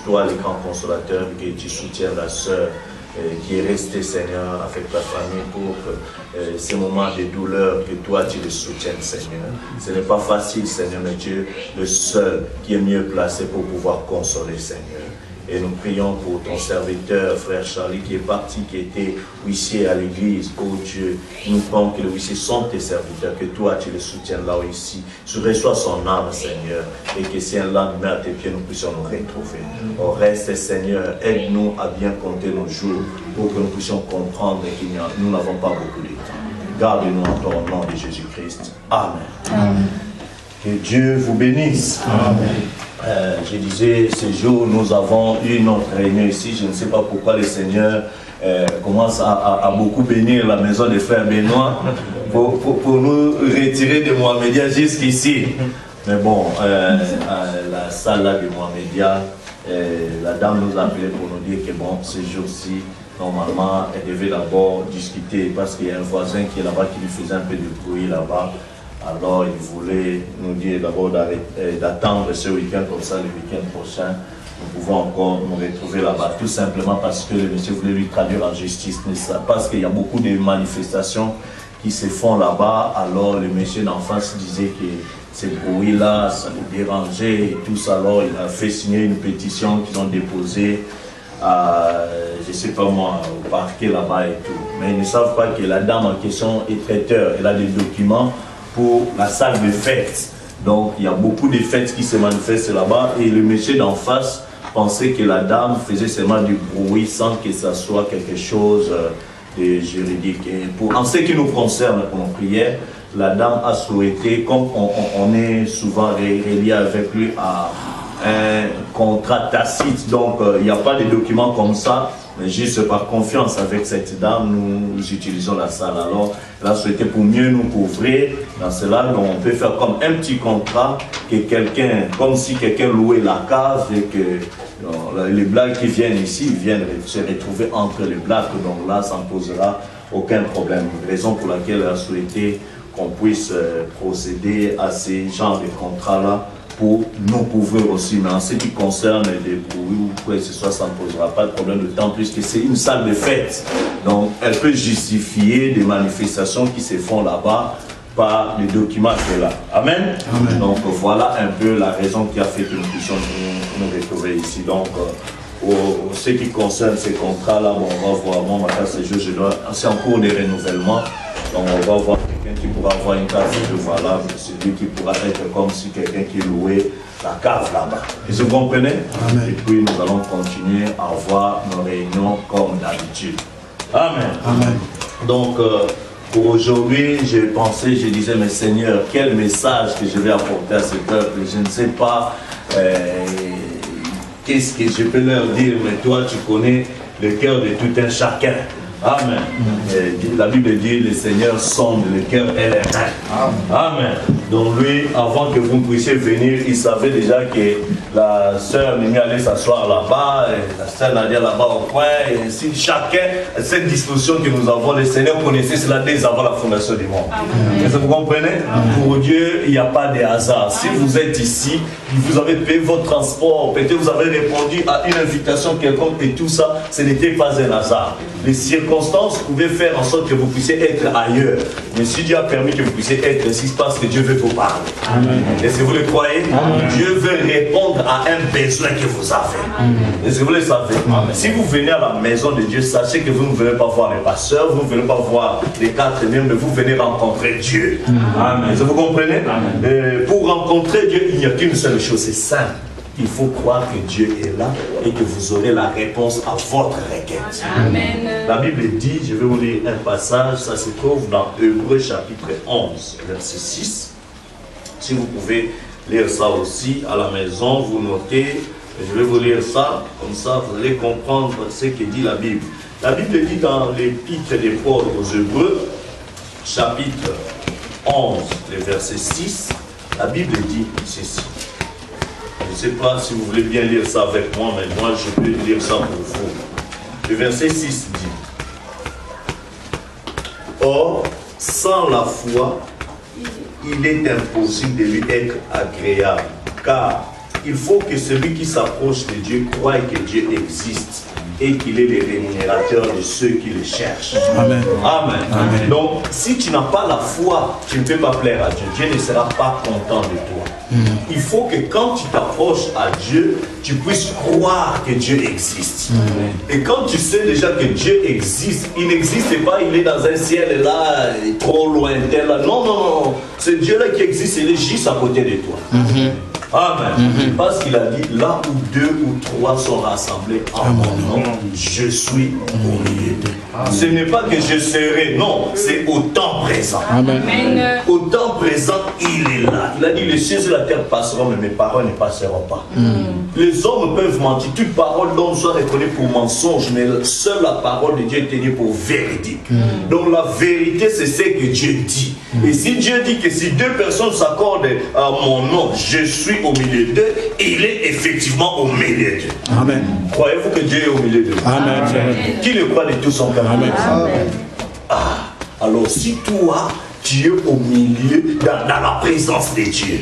toi, le grand consolateur, que tu soutiens la sœur qui est restée, Seigneur, avec ta famille pour ces moments de douleur, que toi tu les soutiennes, Seigneur. Ce n'est pas facile, Seigneur, mais tu es le seul qui est mieux placé pour pouvoir consoler, Seigneur. Et nous prions pour ton serviteur, frère Charlie, qui est parti, qui était huissier à l'église. Oh Dieu, nous prions que les huissiers sont tes serviteurs, que toi tu les soutiennes là ici. Tu reçois son âme, Seigneur, et que si un lendemain à tes pieds, nous puissions nous retrouver. Au reste, Seigneur, aide-nous à bien compter nos jours pour que nous puissions comprendre que nous n'avons pas beaucoup de temps. Garde-nous en ton nom de Jésus-Christ. Amen. Amen. Que Dieu vous bénisse. Amen. Je disais, ce jour, nous avons eu notre réunion ici. Je ne sais pas pourquoi le Seigneur commence à beaucoup bénir la maison des frères Benoît pour nous retirer de Mohamedia jusqu'ici. Mais bon, la salle là de Mohamedia, la dame nous a appelé pour nous dire que bon, ce jour-ci, normalement, elle devait d'abord discuter parce qu'il y a un voisin qui est là-bas qui lui faisait un peu de bruit là-bas. Alors, il voulait nous dire d'abord d'attendre ce week-end, comme ça, le week-end prochain, nous pouvons encore nous retrouver là-bas, tout simplement parce que le monsieur voulait lui traduire en justice, parce qu'il y a beaucoup de manifestations qui se font là-bas. Alors, le monsieur d'en face disait que ces bruits-là, ça le dérangeait et tout ça. Alors, il a fait signer une pétition qu'ils ont déposée à, je ne sais pas moi, au parquet là-bas et tout. Mais ils ne savent pas que la dame en question est traiteur, elle a des documents pour la salle de fête. Donc il y a beaucoup de fêtes qui se manifestent là-bas et le monsieur d'en face pensait que la dame faisait seulement du bruit sans que ça soit quelque chose de juridique. Et en ce qui nous concerne pour nos prières, la dame a souhaité, comme on est souvent relié avec lui à un contrat tacite, donc il n'y a pas de documents comme ça, mais juste par confiance avec cette dame, nous utilisons la salle. Alors, elle a souhaité pour mieux nous couvrir dans cela, donc on peut faire comme un petit contrat, que quelqu'un, comme si quelqu'un louait la cave et que les blagues qui viennent ici, ils viennent se retrouver entre les blagues, donc là, ça ne posera aucun problème. Raison pour laquelle elle a souhaité qu'on puisse procéder à ces genres de contrats-là, pour nous couvrir aussi, mais en ce qui concerne les bruits ou quoi que ce soit, ça ne posera pas de problème, d'autant plus que c'est une salle de fête. Donc, elle peut justifier des manifestations qui se font là-bas par les documents qu'elle a. Amen. Amen. Donc, voilà un peu la raison qui a fait que nous puissions nous retrouver ici. Donc, ce qui concerne ces contrats-là, bon, on va voir, moi, ma carte de jeu, c'est en cours de renouvellement. Donc, on va voir quelqu'un qui pourra avoir une carte de jeu valable, celui qui pourra être comme si quelqu'un qui louait la cave là-bas. Vous comprenez? Amen. Et puis, nous allons continuer à avoir nos réunions comme d'habitude. Amen. Amen. Donc, pour aujourd'hui, je disais, mais Seigneur, quel message que je vais apporter à ce peuple? Je ne sais pas qu'est-ce que je peux leur dire, mais toi, tu connais le cœur de tout un chacun. Amen. La Bible dit, le Seigneur sonde le cœur et les reins. Amen. Donc lui, avant que vous puissiez venir, il savait déjà que la sœur Mimi allait s'asseoir là-bas, la sœur Nadia là-bas au coin, et ainsi chacun, cette disposition que nous avons, le Seigneur connaissait cela dès avant la fondation du monde. Est-ce que vous comprenez? Pour Dieu, il n'y a pas de hasard. Si vous êtes ici, vous avez payé votre transport, peut-être vous avez répondu à une invitation quelconque et tout ça, ce n'était pas un hasard. Les circonstances pouvaient faire en sorte que vous puissiez être ailleurs. Mais si Dieu a permis que vous puissiez être ici, c'est parce que Dieu veut vous parler. Est-ce que vous le croyez? Amen. Dieu veut répondre à un besoin que vous avez. Est-ce que vous le savez? Amen. Si vous venez à la maison de Dieu, sachez que vous ne venez pas voir les pasteurs, vous ne venez pas voir les 4 membres, mais vous venez rencontrer Dieu. Amen. Est-ce que vous comprenez? Pour rencontrer Dieu, il n'y a qu'une seule chose, c'est simple. Il faut croire que Dieu est là et que vous aurez la réponse à votre requête. Amen. La Bible dit, je vais vous lire un passage, ça se trouve dans Hébreux chapitre 11, verset 6. Si vous pouvez lire ça aussi à la maison, vous notez, je vais vous lire ça, comme ça vous allez comprendre ce que dit la Bible. La Bible dit dans l'épître des Paul aux Hébreux, chapitre 11, le verset 6, la Bible dit ceci. Je ne sais pas si vous voulez bien lire ça avec moi, mais moi je peux lire ça pour vous. Le verset 6 dit: Or, sans la foi, il est impossible de lui être agréable, car il faut que celui qui s'approche de Dieu croie que Dieu existe et qu'il est le rémunérateur de ceux qui le cherchent. Amen. Amen. Amen. Donc, si tu n'as pas la foi, tu ne peux pas plaire à Dieu. Dieu ne sera pas content de toi. Il faut que quand tu t'approches à Dieu, tu puisses croire que Dieu existe. Et quand tu sais déjà que Dieu existe, il n'existe pas, il est dans un ciel là, trop lointain là. Non, non, non. Ce Dieu-là qui existe, il est juste à côté de toi. Amen. Parce qu'il a dit, là où 2 ou 3 sont rassemblés en mon nom, je suis au milieu d'eux. Ce n'est pas que je serai, non, c'est au temps présent. Amen. Au temps présent, il est là. Il a dit, les cieux et la terre passeront, mais mes paroles ne passeront pas. Les hommes peuvent mentir. Toute parole d'homme soit reconnue pour mensonge, mais seule la parole de Dieu est tenue pour véridique. Donc la vérité, c'est ce que Dieu dit. Et si Dieu dit que si 2 personnes s'accordent à mon nom, je suis au milieu d'eux, il est effectivement au milieu d'eux. Amen. Croyez-vous que Dieu est au milieu d'eux? Amen. Qui le croit de tout son cœur? Amen. Ah, alors si toi, tu es au milieu, dans la présence de Dieu,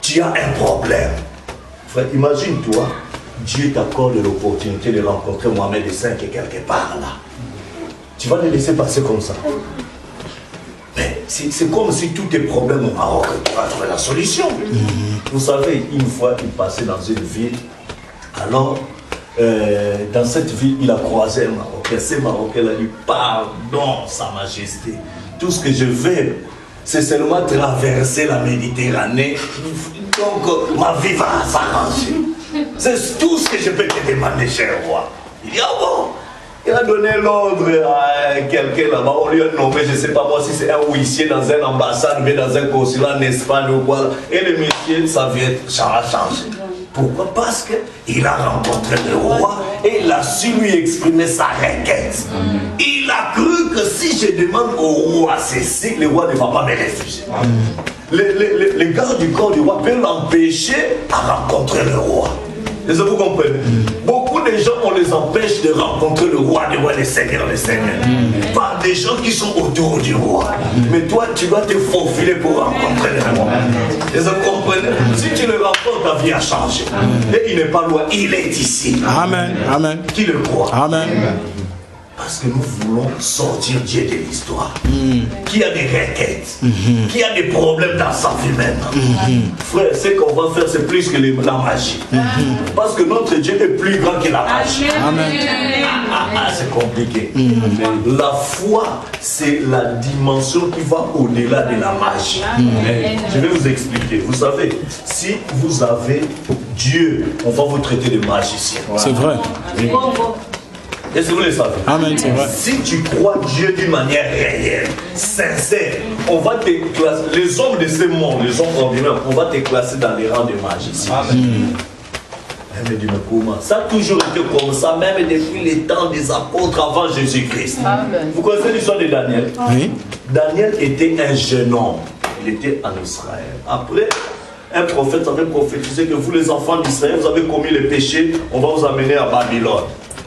tu as un problème. Frère, imagine-toi, Dieu t'accorde l'opportunité de rencontrer Mohamed V quelque part là. Tu vas le laisser passer comme ça. Mais c'est comme si tous tes problèmes au Maroc, tu vas trouver la solution. Vous savez, une fois, il passait dans une ville. Alors, dans cette ville, il a croisé un Marocain. Ce Marocain a dit, pardon, Sa Majesté. Tout ce que je veux, c'est seulement traverser la Méditerranée. Donc, ma vie va s'arranger. C'est tout ce que je peux te demander, cher roi. Il dit, ah bon? Il a donné l'ordre à quelqu'un là-bas, on lui a nommé, je ne sais pas moi si c'est un huissier dans une ambassade, mais dans un consulat en Espagne ou quoi. Et le monsieur, ça a changé. Pourquoi? Parce qu'il a rencontré le roi et il a su lui exprimer sa requête. Il a cru que si je demande au roi ceci, le roi ne va pas me refuser. Les gardes du corps du roi peuvent l'empêcher à rencontrer le roi. Est-ce que vous comprenez? Beaucoup de gens, on les empêche de rencontrer le roi, le Seigneur, par des gens qui sont autour du roi. Mais toi, tu dois te faufiler pour rencontrer le roi. Est-ce que vous comprenez? Si tu le rencontres, ta vie a changé. Et il n'est pas loin, il est ici. Amen. Amen. Qui le croit? Amen. Parce que nous voulons sortir Dieu de l'histoire. Qui a des requêtes, qui a des problèmes dans sa vie même. Frère, ce qu'on va faire, c'est plus que la magie. Parce que notre Dieu est plus grand que la magie. Amen. C'est compliqué. La foi, c'est la dimension qui va au-delà de la magie. Je vais vous expliquer. Vous savez, si vous avez Dieu, on va vous traiter de magicien. C'est vrai. Est-ce que vous le savez? Amen, c'est vrai. Si tu crois Dieu d'une manière réelle, sincère, on va te classer, les hommes de ce monde, les hommes ordinaires, on va te classer dans les rangs de magiciens. Mais dis-moi comment? Ça a toujours été comme ça, même depuis les temps des apôtres avant Jésus-Christ. Vous connaissez l'histoire de Daniel? Oui. Daniel était un jeune homme. Il était en Israël. Après, un prophète avait prophétisé que vous, les enfants d'Israël, vous avez commis le péché, on va vous amener à Babylone.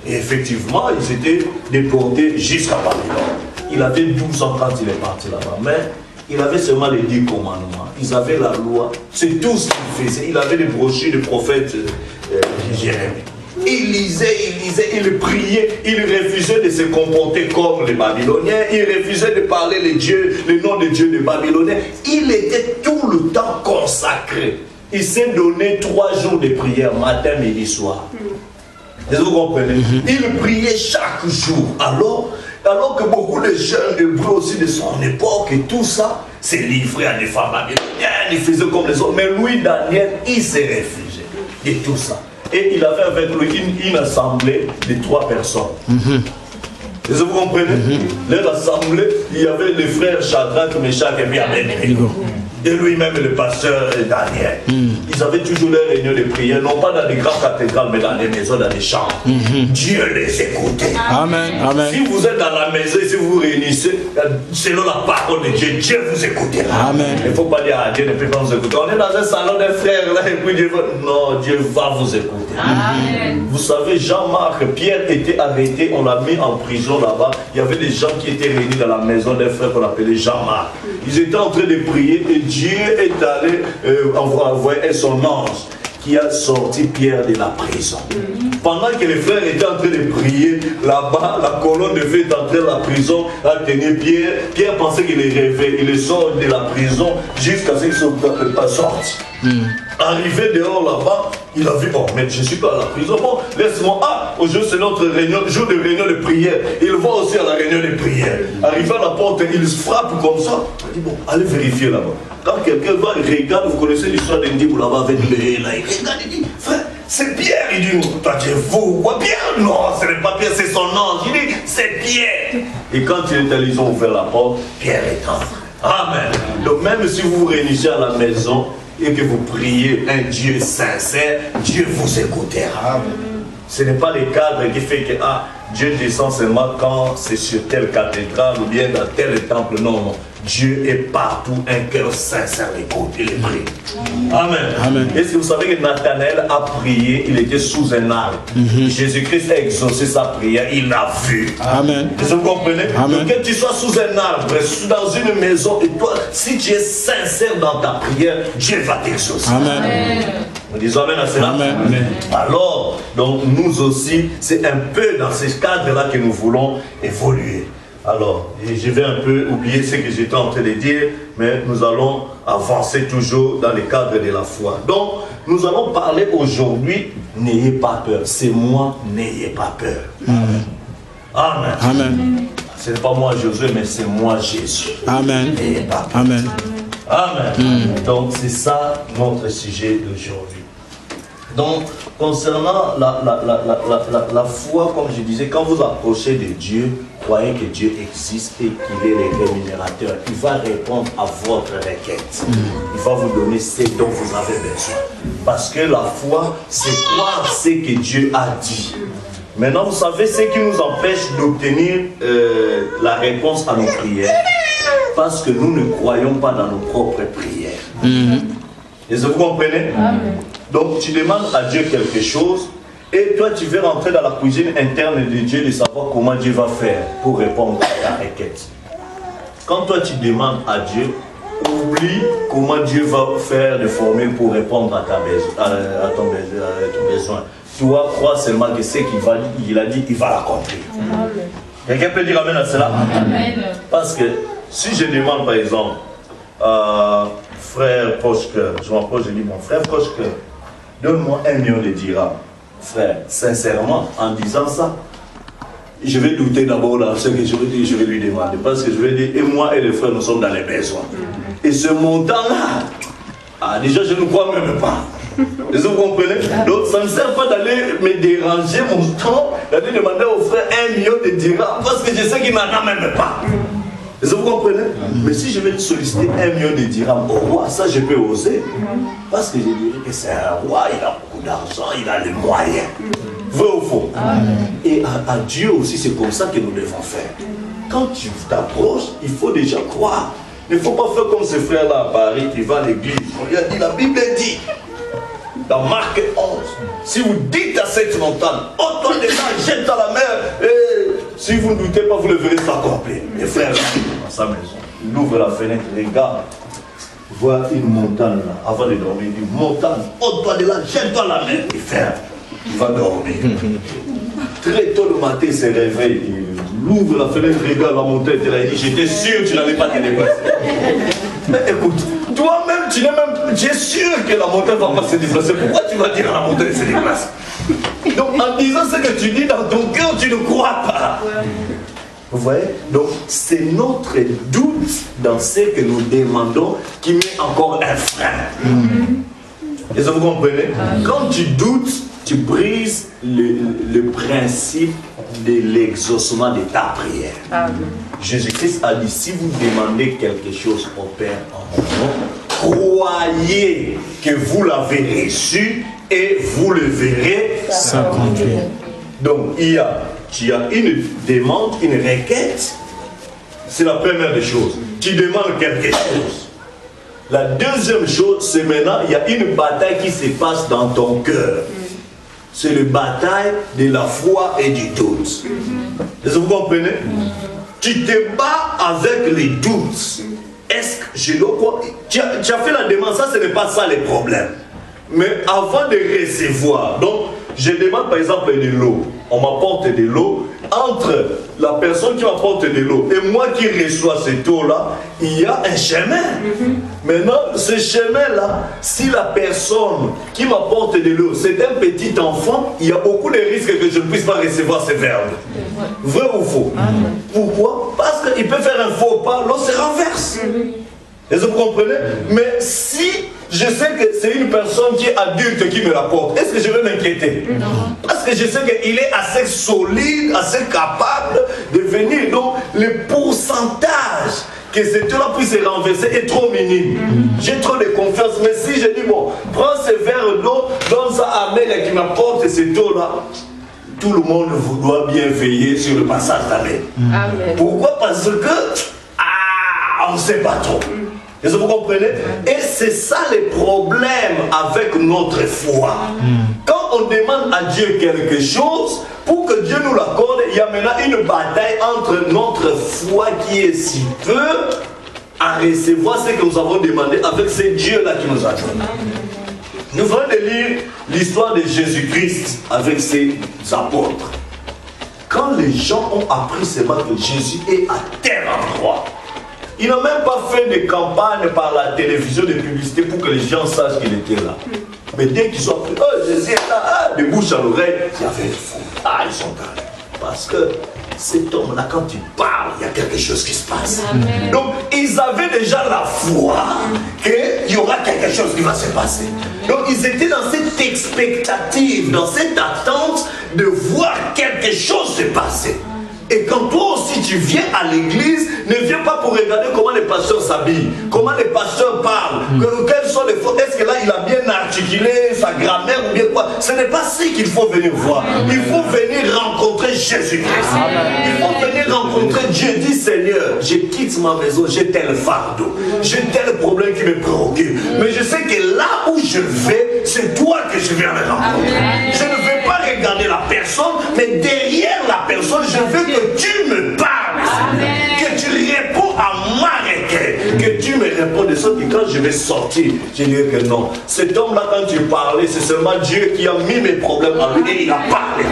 Et effectivement, ils étaient déportés jusqu'à Babylone. Il avait 12 ans quand il est parti là-bas. Mais il avait seulement les 10 commandements. Ils avaient la loi. C'est tout ce qu'il faisait. Il avait des brochures de prophètes Jérémie. Il lisait, il priait. Il refusait de se comporter comme les Babyloniens. Il refusait de parler le nom de Dieu des Babyloniens. Il était tout le temps consacré. Il s'est donné 3 jours de prière, matin, midi, soir. Est-ce que vous comprenez? Il priait chaque jour. Alors que beaucoup de jeunes hébreux aussi de son époque et tout ça, s'est livré à des femmes babyloniennes, il faisait comme les autres. Mais lui, Daniel, il s'est réfugié de tout ça. Et il avait avec lui une assemblée de 3 personnes. Est-ce que vous comprenez? Leur assemblée, il y avait les frères Shadrach, Meshach et puis Abednego. Et lui-même, le pasteur Daniel. Ils avaient toujours leur réunion de prière, non pas dans les grandes cathédrales, mais dans les maisons, dans les chambres. Dieu les écoutait. Amen. Amen. Si vous êtes dans la maison et si vous vous réunissez, selon la parole de Dieu, Dieu vous écoutera. Amen. Il ne faut pas dire, ah, Dieu ne peut pas nous écouter. On est dans un salon des frères là, et puis Dieu va... Non, Dieu va vous écouter. Amen. Vous savez, Jean-Marc, Pierre était arrêté, on l'a mis en prison là-bas. Il y avait des gens qui étaient réunis dans la maison des frères qu'on appelait Jean-Marc. Ils étaient en train de prier et Dieu est allé envoyer son ange qui a sorti Pierre de la prison. Pendant que les frères étaient en train de prier, là-bas, la colonne de feu est entrée dans la prison, a tenu Pierre. Pierre pensait qu'il est rêvé. Il est sorti de la prison jusqu'à ce qu'il ne soit pas sorti. Arrivé dehors là-bas, il a vu, oh, mais je ne suis pas à la prison. Bon, laisse-moi. Ah, aujourd'hui c'est notre réunion, jour de réunion de prière. Il va aussi à la réunion de prière. Arrivé à la porte, il se frappe comme ça. Il dit, bon, allez vérifier là-bas. Quand quelqu'un va, il regarde, vous connaissez l'histoire d'Indibou là-bas avec le là, il regarde, il dit, frère, c'est Pierre. Il dit, toi tu es fou. Quoi, Pierre? Non, ce n'est pas Pierre, c'est son ange. Il dit, c'est Pierre. Et quand ils ont ouvert la porte, Pierre est entré. Amen. Donc même si vous vous réunissez à la maison et que vous priez un Dieu sincère, Dieu vous écoutera. Ce n'est pas le cadre qui fait que Dieu descend seulement quand c'est sur telle cathédrale ou bien dans tel temple. Non, non. Dieu est partout, un cœur sincère l'écoute et les prie. Amen. Amen. Est-ce que vous savez que Nathanaël a prié, il était sous un arbre. Jésus-Christ a exaucé sa prière, il l'a vu. Amen. Est-ce que vous comprenez? Amen. Donc que tu sois sous un arbre, dans une maison, et toi, si tu es sincère dans ta prière, Dieu va t'exaucer. Amen. Nous disons Amen à cela. Amen. Amen. Alors, donc nous aussi, c'est un peu dans ce cadre-là que nous voulons évoluer. Alors, je vais un peu oublier ce que j'étais en train de dire, mais nous allons avancer toujours dans le cadre de la foi. Donc, nous allons parler aujourd'hui, n'ayez pas peur. C'est moi, n'ayez pas peur. Amen. Amen. Amen. Ce n'est pas moi Josué, mais c'est moi Jésus. Amen. N'ayez pas peur. Amen. Amen. Donc, c'est ça notre sujet d'aujourd'hui. Donc, concernant la foi, comme je disais, quand vous approchez de Dieu, croyez que Dieu existe et qu'il est le rémunérateur. Il va répondre à votre requête. Il va vous donner ce dont vous avez besoin. Parce que la foi, c'est croire ce que Dieu a dit. Maintenant, vous savez ce qui nous empêche d'obtenir la réponse à nos prières. Parce que nous ne croyons pas dans nos propres prières. Est-ce que vous comprenez? Amen. Donc tu demandes à Dieu quelque chose et toi tu veux rentrer dans la cuisine interne de Dieu de savoir comment Dieu va faire pour répondre à ta requête. Quand toi tu demandes à Dieu, oublie comment Dieu va faire de formule pour répondre à ton besoin. Toi crois seulement que ce qu'il a dit, il va l'accomplir. Quelqu'un peut dire Amen à cela? Amen. Parce que si je demande par exemple frère Proche-Cœur, je m'approche, je dis mon frère Proche-Cœur, donne-moi 1 million de dirhams. Frère, sincèrement, en disant ça, je vais douter d'abord dans ce que je vais lui demander. Parce que je vais dire, et moi et les frères, nous sommes dans les besoins. Et ce montant-là, déjà je ne crois même pas. Est-ce que vous comprenez? Donc ça ne sert pas d'aller me déranger mon temps, d'aller demander au frère 1 million de dirhams, parce que je sais qu'il n'en a même pas. Est-ce que vous comprenez? Mais si je vais solliciter 1 million de dirhams au roi, ça je peux oser. Parce que je dirais que c'est un roi, il a beaucoup d'argent, il a les moyens. Vrai ou faux? Et à Dieu aussi, c'est comme ça que nous devons faire. Quand tu t'approches, il faut déjà croire. Il ne faut pas faire comme ce frère-là à Paris qui va à l'église. On lui a dit, la Bible dit, dans Marc 11, si vous dites à cette montagne, ôte-toi de là, jette à la mer, et si vous ne doutez pas, vous le verrez s'accomplir. Les frères, dans sa maison, il ouvre la fenêtre, regarde, voit une montagne là, avant de dormir, il dit, montagne, ôte-toi de là, jette-toi à la mer, il ferme, il va dormir. Très tôt le matin, il se réveille, il ouvre la fenêtre, regarde la montagne, il dit, j'étais sûr que tu n'allais pas te dépasser. Mais écoute, toi-même, tu es sûr que la montagne ne va pas se déplacer. Pourquoi tu vas dire à la montagne se déplace? Donc en disant ce que tu dis dans ton cœur, tu ne crois pas. Vous voyez? Donc c'est notre doute dans ce que nous demandons qui met encore un frein. Est-ce que vous comprenez? Quand tu doutes, tu brises le principe de l'exaucement de ta prière. Jésus-Christ a dit, si vous demandez quelque chose au Père en mon nom, croyez que vous l'avez reçu et vous le verrez s'accomplir. Donc tu as une demande, une requête, c'est la première des choses. Tu demandes quelque chose. La deuxième chose, c'est maintenant, il y a une bataille qui se passe dans ton cœur. C'est la bataille de la foi et du doute. Est-ce que vous comprenez? Tu te bats avec les doutes. Est-ce que je dois quoi? Tu as fait la demande, ça ce n'est pas ça le problème. Mais avant de recevoir, donc je demande par exemple de l'eau, on m'apporte de l'eau, entre la personne qui m'apporte de l'eau et moi qui reçois cette eau-là, il y a un chemin. Maintenant, ce chemin-là, si la personne qui m'apporte de l'eau, c'est un petit enfant, il y a beaucoup de risques que je ne puisse pas recevoir ce verbe. Vrai ou faux? Pourquoi? Parce qu'il peut faire un faux pas, l'eau se renverse. Est-ce que vous comprenez? Mais si je sais que c'est une personne qui est adulte qui me l'apporte, est-ce que je vais m'inquiéter? Parce que je sais qu'il est assez solide, assez capable de venir. Donc, le pourcentage que cette eau-là puisse se renverser est trop minime. J'ai trop de confiance. Mais si je dis, bon, prends ce verre d'eau, donne ça à Amélie qui m'apporte cette eau-là, tout le monde vous doit bien veiller sur le passage d'Amélie. Pourquoi? Parce que, on ne sait pas trop. Est-ce que vous comprenez? Et c'est ça le problème avec notre foi. Quand on demande à Dieu quelque chose, pour que Dieu nous l'accorde, il y a maintenant une bataille entre notre foi qui est si peu à recevoir ce que nous avons demandé avec ce Dieu-là qui nous a donné. Nous venons de lire l'histoire de Jésus-Christ avec ses apôtres. Quand les gens ont appris seulement que Jésus est à tel endroit, ils n'ont même pas fait de campagne par la télévision, de publicité pour que les gens sachent qu'il était là. Mais dès qu'ils ont appris, oh Jésus est là, de bouche à l'oreille, il y avait des fous. Ah, ils sont allés. Parce que cet homme-là, quand il parle, il y a quelque chose qui se passe. Donc, ils avaient déjà la foi qu'il y aura quelque chose qui va se passer. Donc, ils étaient dans cette expectative, dans cette attente de voir quelque chose se passer. Et quand toi aussi tu viens à l'église, ne viens pas pour regarder comment les pasteurs s'habillent, comment les pasteurs parlent, quelles sont les fautes, est-ce que là il a bien articulé sa grammaire ou bien quoi. Ce n'est pas ça qu'il faut venir voir. Il faut venir rencontrer Jésus-Christ. Il faut venir rencontrer Dieu. Dis Seigneur, je quitte ma maison, j'ai tel fardeau, j'ai tel problème qui me préoccupe. Mais je sais que là où je vais, c'est toi que je viens le rencontrer. Je ne vais pas regarder la personne, mais derrière la personne, je veux que tu me parles, que tu réponds à ma requête, que tu me réponds de sorte que quand je vais sortir, je dirai que non. Cet homme-là, quand tu parlais, c'est seulement Dieu qui a mis mes problèmes en lui et il a parlé.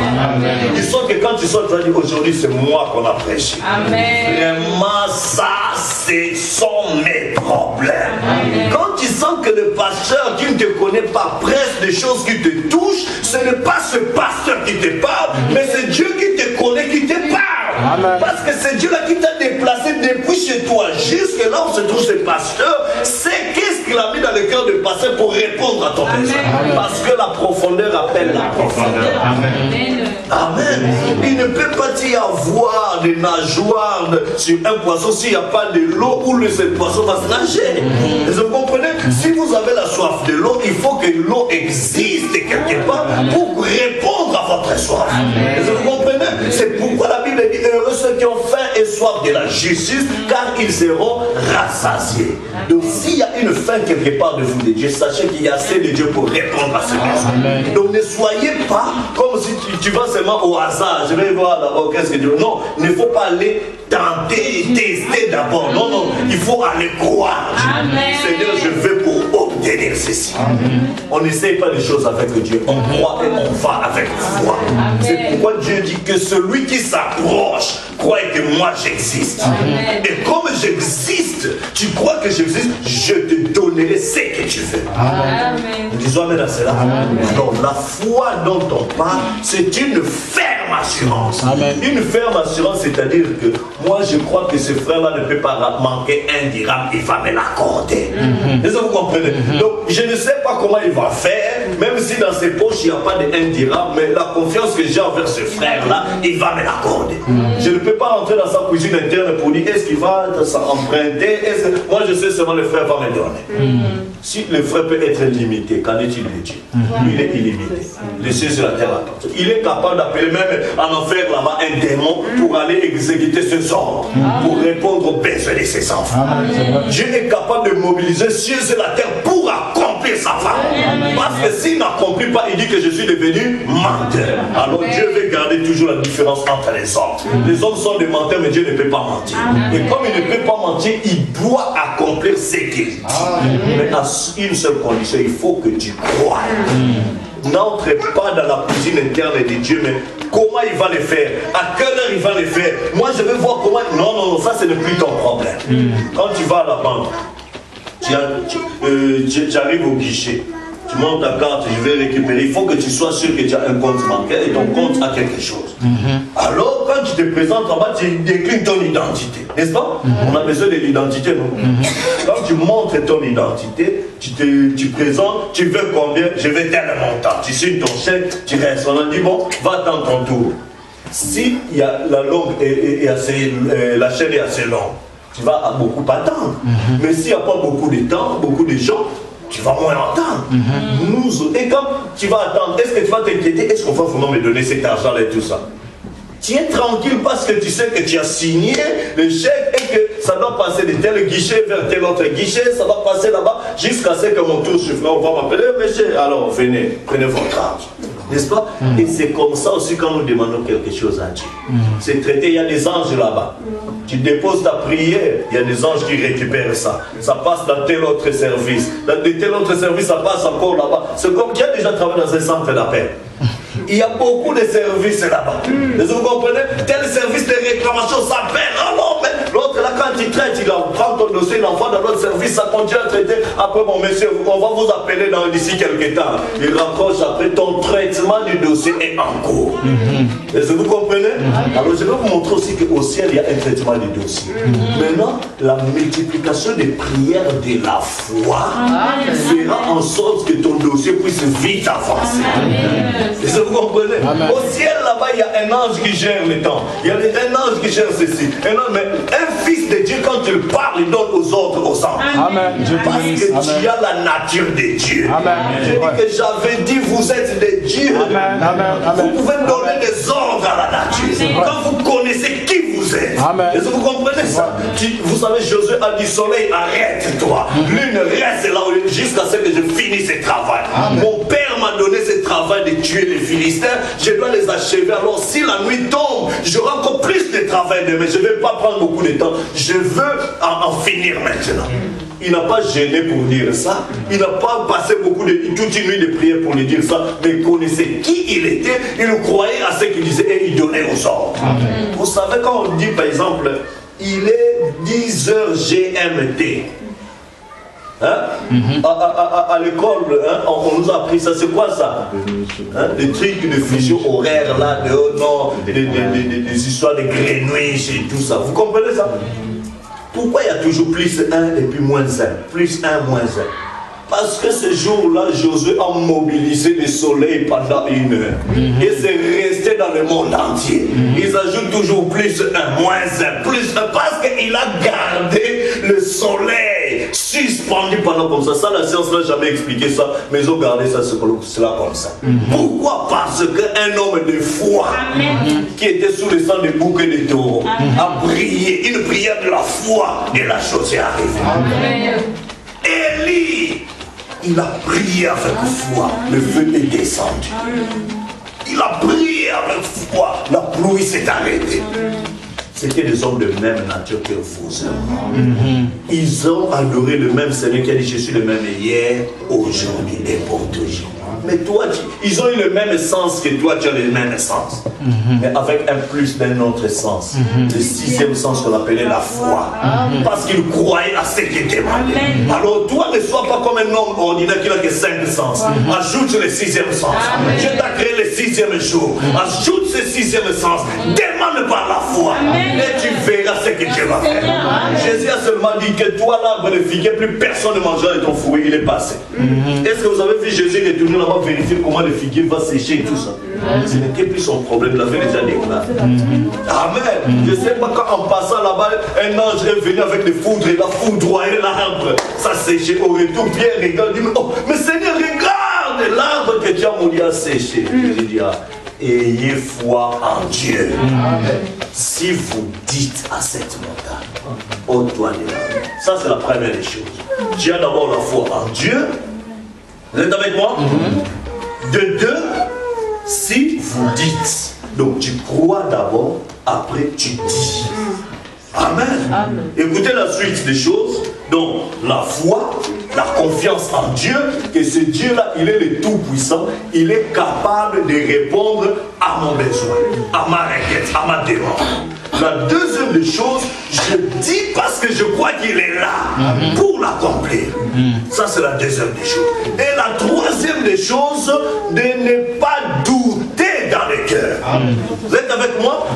Il sort que quand tu sors, tu vas dire aujourd'hui c'est moi qu'on a prêché. Vraiment, ça, ce sont mes problèmes. Quand tu sens que le pasteur qui ne te connaît pas presse des choses qui te touchent, ce n'est pas ce pasteur qui te parle, mais c'est Dieu qui te connaît, qui te parle. Parce que c'est Dieu là qui t'a déplacé depuis chez toi jusque là où se trouve ce pasteur. C'est qu'est-ce qu'il a mis dans le cœur de pasteur pour répondre à ton besoin. Parce que la profondeur appelle la profondeur. Amen. Il ne peut pas y avoir des nageoires sur un poisson s'il n'y a pas de l'eau où ce poisson va se nager. Vous comprenez? Si vous avez la soif de l'eau, il faut que l'eau existe quelque part pour répondre à votre soif. Vous comprenez? C'est pourquoi la Bible dit heureux ceux qui ont faim et soif de la justice, car ils seront rassasiés. Donc s'il y a une faim quelque part de vous de Dieu, sachez qu'il y a assez de Dieu pour répondre à ce besoin. Donc ne soyez pas comme si tu vas seulement au hasard. Je vais voir d'abord qu'est-ce que Dieu. Non, il ne faut pas aller tenter, tester d'abord. Non, non, il faut aller croire. Seigneur, je veux pour obtenir ceci. On n'essaye pas les choses avec Dieu. On croit et on va avec foi. C'est pourquoi Dieu dit que celui qui s'approche croit que moi j'existe. Et comme j'existe, tu crois que j'existe, je te donnerai ce que tu veux. Disons amen à cela. Donc la foi dont on parle, c'est une ferme assurance. Une ferme assurance, c'est-à-dire que moi je crois que ce frère-là ne peut pas manquer un dirham, il va me l'accorder. Est-ce que vous comprenez? Donc je ne sais pas comment il va faire, même si dans ses poches il n'y a pas de 1 dirham, mais la confiance que j'ai envers ce frère-là, il va me l'accorder. Je ne peux pas rentrer dans sa cuisine interne pour dire est-ce qu'il va s'emprunter. Moi je sais seulement le frère va me donner. Si le frère peut être limité, qu'en est-il de Dieu? Lui il est illimité. Les cieux sur la terre attendent. Il est capable d'appeler même en enfer là-bas un démon pour aller exécuter ses ordres, pour répondre aux besoins de ses enfants. Dieu est capable de mobiliser cieux sur la terre pour accomplir accomplir sa femme. Parce que s'il n'accomplit pas, il dit que je suis devenu menteur. Alors Dieu veut garder toujours la différence entre les hommes. Les hommes sont des menteurs, mais Dieu ne peut pas mentir. Et comme il ne peut pas mentir, il doit accomplir ce qu'il dit. Mais à une seule condition, il faut que tu crois. N'entre pas dans la cuisine interne de Dieu, mais comment il va le faire, à quelle heure il va le faire. Moi je veux voir comment. Non, non, non, ça ce n'est plus ton problème. Quand tu vas à la banque, tu arrives au guichet, tu montes ta carte, je vais récupérer. Il faut que tu sois sûr que tu as un compte bancaire et ton compte a quelque chose. Alors quand tu te présentes là-bas, tu déclines ton identité, n'est-ce pas? On a besoin de l'identité, non? Quand tu montres ton identité, tu présentes, tu veux combien? Je veux tel montant. Tu signes ton chèque, tu restes. On a dit bon, va attendre ton tour. Si y a la longue est assez, la chaîne est assez longue, tu vas beaucoup attendre. Mais s'il n'y a pas beaucoup de temps, beaucoup de gens, tu vas moins attendre. Et quand tu vas attendre, est-ce que tu vas t'inquiéter? Est-ce qu'on va vraiment me donner cet argent-là et tout ça? Tu es tranquille parce que tu sais que tu as signé le chèque et que ça doit passer de tel guichet vers tel autre guichet, ça va passer là-bas jusqu'à ce que mon tour se fasse. On va m'appeler, monsieur, alors venez, prenez votre argent. N'est-ce pas? Et c'est comme ça aussi quand nous demandons quelque chose à Dieu. C'est traité, il y a des anges là-bas. Tu déposes ta prière, il y a des anges qui récupèrent ça. Ça passe dans tel autre service. Dans tel autre service, ça passe encore là-bas. C'est comme qui a déjà travaillé dans un centre d'appel. Il y a beaucoup de services là-bas. Vous comprenez? Tel service de réclamation s'appelle. Oh non, mais l'autre là, quand il traite, il prend ton dossier, il l'envoie dans l'autre service, ça continue à traiter. Après, mon monsieur, on va vous appeler d'ici quelques temps. Il raccroche après, ton traitement du dossier est en cours. Est-ce que vous comprenez? Alors, je vais vous montrer aussi qu'au ciel, il y a un traitement du dossier. Maintenant, la multiplication des prières de la foi fera en sorte que ton dossier puisse vite avancer. Est-ce que vous comprenez? Au ciel, là-bas, il y a un ange qui gère le temps. Il y a un ange qui gère ceci. Mais un fils de Dieu, quand il parle, il donne aux autres, aux anges. Parce que tu as la nature de Dieu. Je dis que j'avais dit, vous êtes des dieux. Vous pouvez donner des ordres à la nature. Quand vous connaissez qui vous êtes. Est-ce que vous comprenez ça? Vous savez, Josué a dit, soleil, arrête-toi. Lune, reste là jusqu'à ce que je finisse ce travail. Mon père m'a donné ce travail de tuer les Philistins. Je dois les achever. Alors si la nuit tombe, j'aurai encore plus de travail demain. Je ne vais pas prendre beaucoup de temps. Je veux en finir maintenant. Il n'a pas gêné pour dire ça. Il n'a pas passé toute une nuit de prière pour lui dire ça. Mais il connaissait qui il était. Il croyait à ce qu'il disait et il donnait aux ordres. Vous savez, quand on dit par exemple, il est 10h GMT. À l'école, on nous a appris ça. C'est quoi ça? Des trucs de fusion horaire là, des histoires de Greenwich et tout ça. Vous comprenez ça? Pourquoi il y a toujours plus 1 et puis moins 1? Plus 1, moins 1. Parce que ce jour-là, Josué a mobilisé le soleil pendant 1 heure. Et c'est resté dans le monde entier. Ils ajoutent toujours plus 1, moins 1, plus 1. Parce qu'il a gardé le soleil suspendu pendant comme ça. Ça, la science n'a jamais expliqué ça. Mais ils ont gardé ça, cela comme ça. Pourquoi? Parce qu'un homme de foi qui était sous le sang des boucs et des taureaux a prié une prière de la foi et la chose est arrivée. Élie, il a prié avec foi, le feu est descendu. Il a prié avec foi, la pluie s'est arrêtée. C'était des hommes de même nature que vous. Ils ont adoré le même Seigneur qui a dit je suis le même hier, aujourd'hui et pour toujours. Mais toi, ils ont eu le même sens que toi, tu as le même sens. Mais avec un plus d'un autre sens. Le 6e sens qu'on appelait la foi. Parce qu'ils croyaient à ce qui était demandé. Alors toi, ne sois pas comme un homme ordinaire qui n'a que 5 sens. Ajoute le 6e sens. Dieu t'a créé le 6e jour. Ajoute ce 6e sens. Demande par la foi. Et tu verras ce que Dieu va faire. Jésus a seulement dit que toi, l'arbre de figuier, plus personne ne mangera de ton fruit. Il est passé. Est-ce que vous avez vu Jésus qui est tourné là-bas vérifier comment le figuier va sécher et tout ça? Ce n'était plus son problème, il avait déjà déclaré. Amen. Je ne sais pas quand en passant là-bas, un ange est venu avec des foudres et il a foudroyé l'arbre. Ça séchait au retour. Pierre regarde, il dit mais Seigneur, regarde l'arbre que tu as maudit à sécher. Il dit ayez foi en Dieu. Si vous dites à cette montagne, ôte-toi de là. Ça c'est la première des choses. Tu as d'abord la foi en Dieu. Vous êtes avec moi? De deux, si vous dites. Donc tu crois d'abord, après tu dis. Amen. Amen. Écoutez la suite des choses. Donc la foi, la confiance en Dieu, que ce Dieu-là, il est le Tout-Puissant, il est capable de répondre à mon besoin, à ma requête, à ma demande. La deuxième des choses, je dis parce que je crois qu'il est là pour l'accomplir. Ça, c'est la deuxième des choses. Et la troisième des choses, de ne pas douter dans le cœur. Vous êtes avec moi?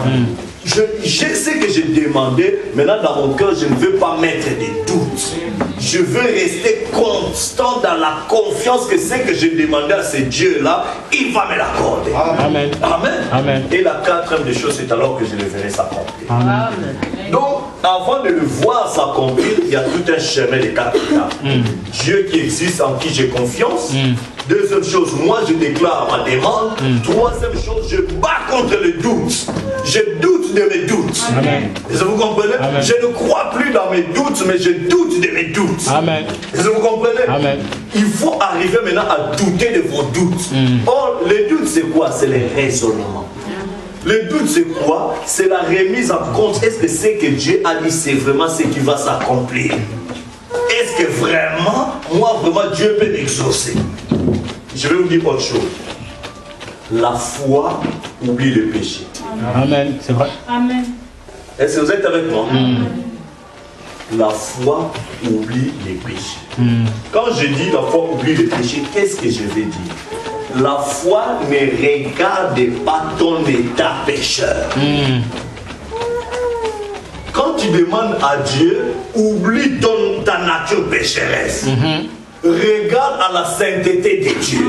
Je sais que j'ai demandé, maintenant dans mon cœur, je ne veux pas mettre des doutes. Je veux rester constant dans la confiance que ce que j'ai demandé à ce Dieu-là, il va me l'accorder. Amen. Amen. Amen. Et la quatrième des choses, c'est alors que je le verrai s'accomplir. Amen. Donc, avant de le voir s'accomplir, il y a tout un chemin de 4 étapes. Dieu qui existe, en qui j'ai confiance. Deuxième chose, moi je déclare ma demande. Troisième chose, je bats contre le doute. Je doute de mes doutes. Amen. Est-ce que vous comprenez? Amen. Je ne crois plus dans mes doutes, mais je doute de mes doutes. Amen. Est-ce que vous comprenez? Amen. Il faut arriver maintenant à douter de vos doutes. Or, le doute c'est quoi? C'est le raisonnement. Le doute c'est quoi? C'est la remise en compte. Est-ce que ce que Dieu a dit c'est vraiment ce qui va s'accomplir? Est-ce que vraiment, moi vraiment Dieu peut m'exaucer? Je vais vous dire autre chose. La foi oublie le péché. Amen, c'est vrai. Amen. Est-ce que vous êtes avec moi? La foi oublie les péchés. Quand je dis la foi oublie les péchés, qu'est-ce que je veux dire? La foi ne regarde pas ton état pécheur. Quand tu demandes à Dieu, oublie ta nature pécheresse. Regarde à la sainteté de Dieu.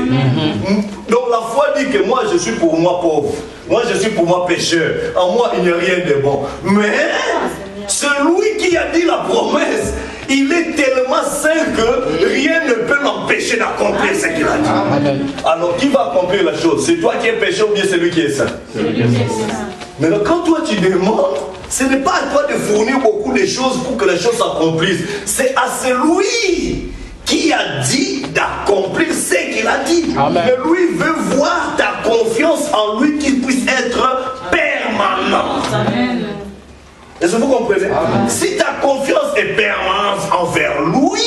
Donc la foi dit que moi je suis pour moi pauvre. Moi je suis pour moi pécheur. En moi il n'y a rien de bon. Mais celui qui a dit la promesse, il est tellement saint que rien ne peut l'empêcher d'accomplir ce qu'il a dit. Amen. Alors qui va accomplir la chose? C'est toi qui es pécheur ou bien celui qui est saint? Mais quand toi tu demandes, ce n'est pas à toi de fournir beaucoup de choses pour que les choses s'accomplissent. C'est à celui qui a dit d'accomplir ce qu'il a dit. Amen. Mais lui veut voir ta confiance en lui qui puisse être permanente. Amen. Est-ce que vous comprenez? Si ta confiance est permanente envers lui,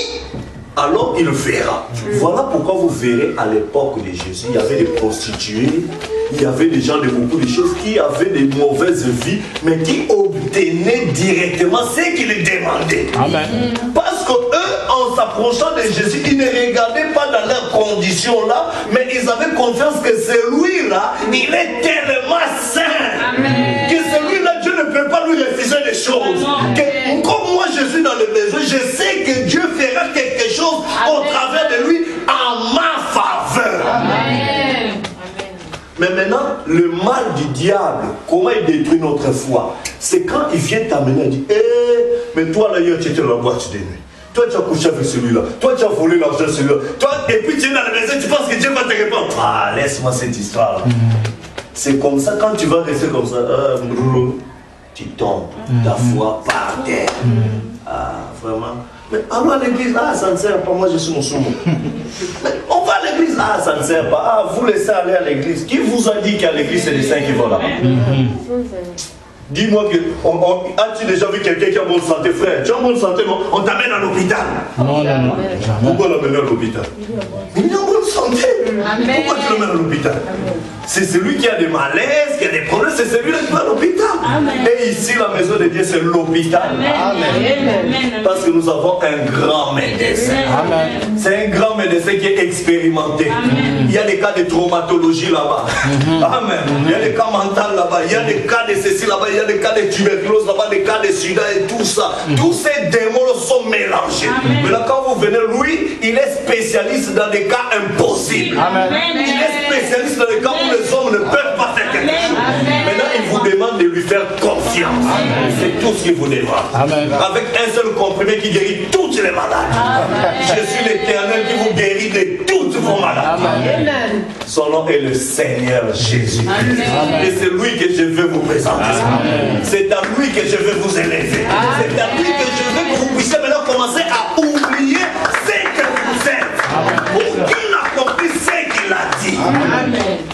alors il le fera. Voilà pourquoi vous verrez à l'époque de Jésus, il y avait des prostituées, il y avait des gens de beaucoup de choses qui avaient des mauvaises vies, mais qui obtenaient directement ce qu'ils demandaient. Amen. Parce que eux, en s'approchant de Jésus, ils ne regardaient pas dans leurs conditions là, mais ils avaient confiance que celui-là, il est tellement saint. Amen. Que celui-là, Dieu ne peut pas lui refuser des choses. Que, comme moi je suis dans le besoin, je sais que Dieu fera quelque chose au travers de lui en ma faveur. Amen. Mais maintenant, le mal du diable, comment il détruit notre foi? C'est quand il vient t'amener et dit, mais toi là, hier, tu étais dans la boîte de nuit. Toi, tu as couché avec celui-là. Toi, tu as volé l'argent de celui-là. Toi, et puis tu es dans la maison, tu penses que Dieu va te répondre. Ah, laisse-moi cette histoire-là. C'est comme ça, quand tu vas rester comme ça, tu tombes, ta foi par terre. Ah, vraiment. Mais allons à l'église, ah, ça ne sert pas, moi je suis musulman. Mais on va à l'église, ah, ça ne sert pas, ah, vous laissez aller à l'église. Qui vous a dit qu'à l'église, c'est les saints qui vont là-bas? Dis-moi, as-tu déjà vu quelqu'un qui a bonne santé, frère? Tu as bonne santé, non? On t'amène à l'hôpital. Non, non, non. Pourquoi l'amener à l'hôpital? Il est en bonne santé. Pourquoi tu l'amènes à l'hôpital? C'est celui qui a des malaises, qui a des problèmes, c'est celui-là qui va à l'hôpital. Et ici, la maison de Dieu, c'est l'hôpital. Parce que nous avons un grand médecin. C'est un grand médecin qui est expérimenté. Il y a des cas de traumatologie là-bas. Amen. Il y a des cas mentaux là-bas. Il y a des cas de ceci là-bas. Il y a des cas de tuberculose là-bas, des cas de sida et tout ça. Tous ces démons sont mélangés. Mais là, quand vous venez, lui, il est spécialiste dans des cas impossibles. Il est spécialiste dans des cas où les hommes ne peuvent pas faire quelque chose. Maintenant, il vous demande de lui faire confiance. C'est tout ce qu'il vous demande. Avec un seul comprimé qui guérit toutes les maladies. Je suis l'Éternel qui vous guérit de toutes vos maladies. Son nom est le Seigneur Jésus. Et c'est lui que je veux vous présenter. C'est à lui que je veux vous élever. C'est à lui que je veux que vous puissiez maintenant commencer à oublier ce que vous êtes. Pour qu'il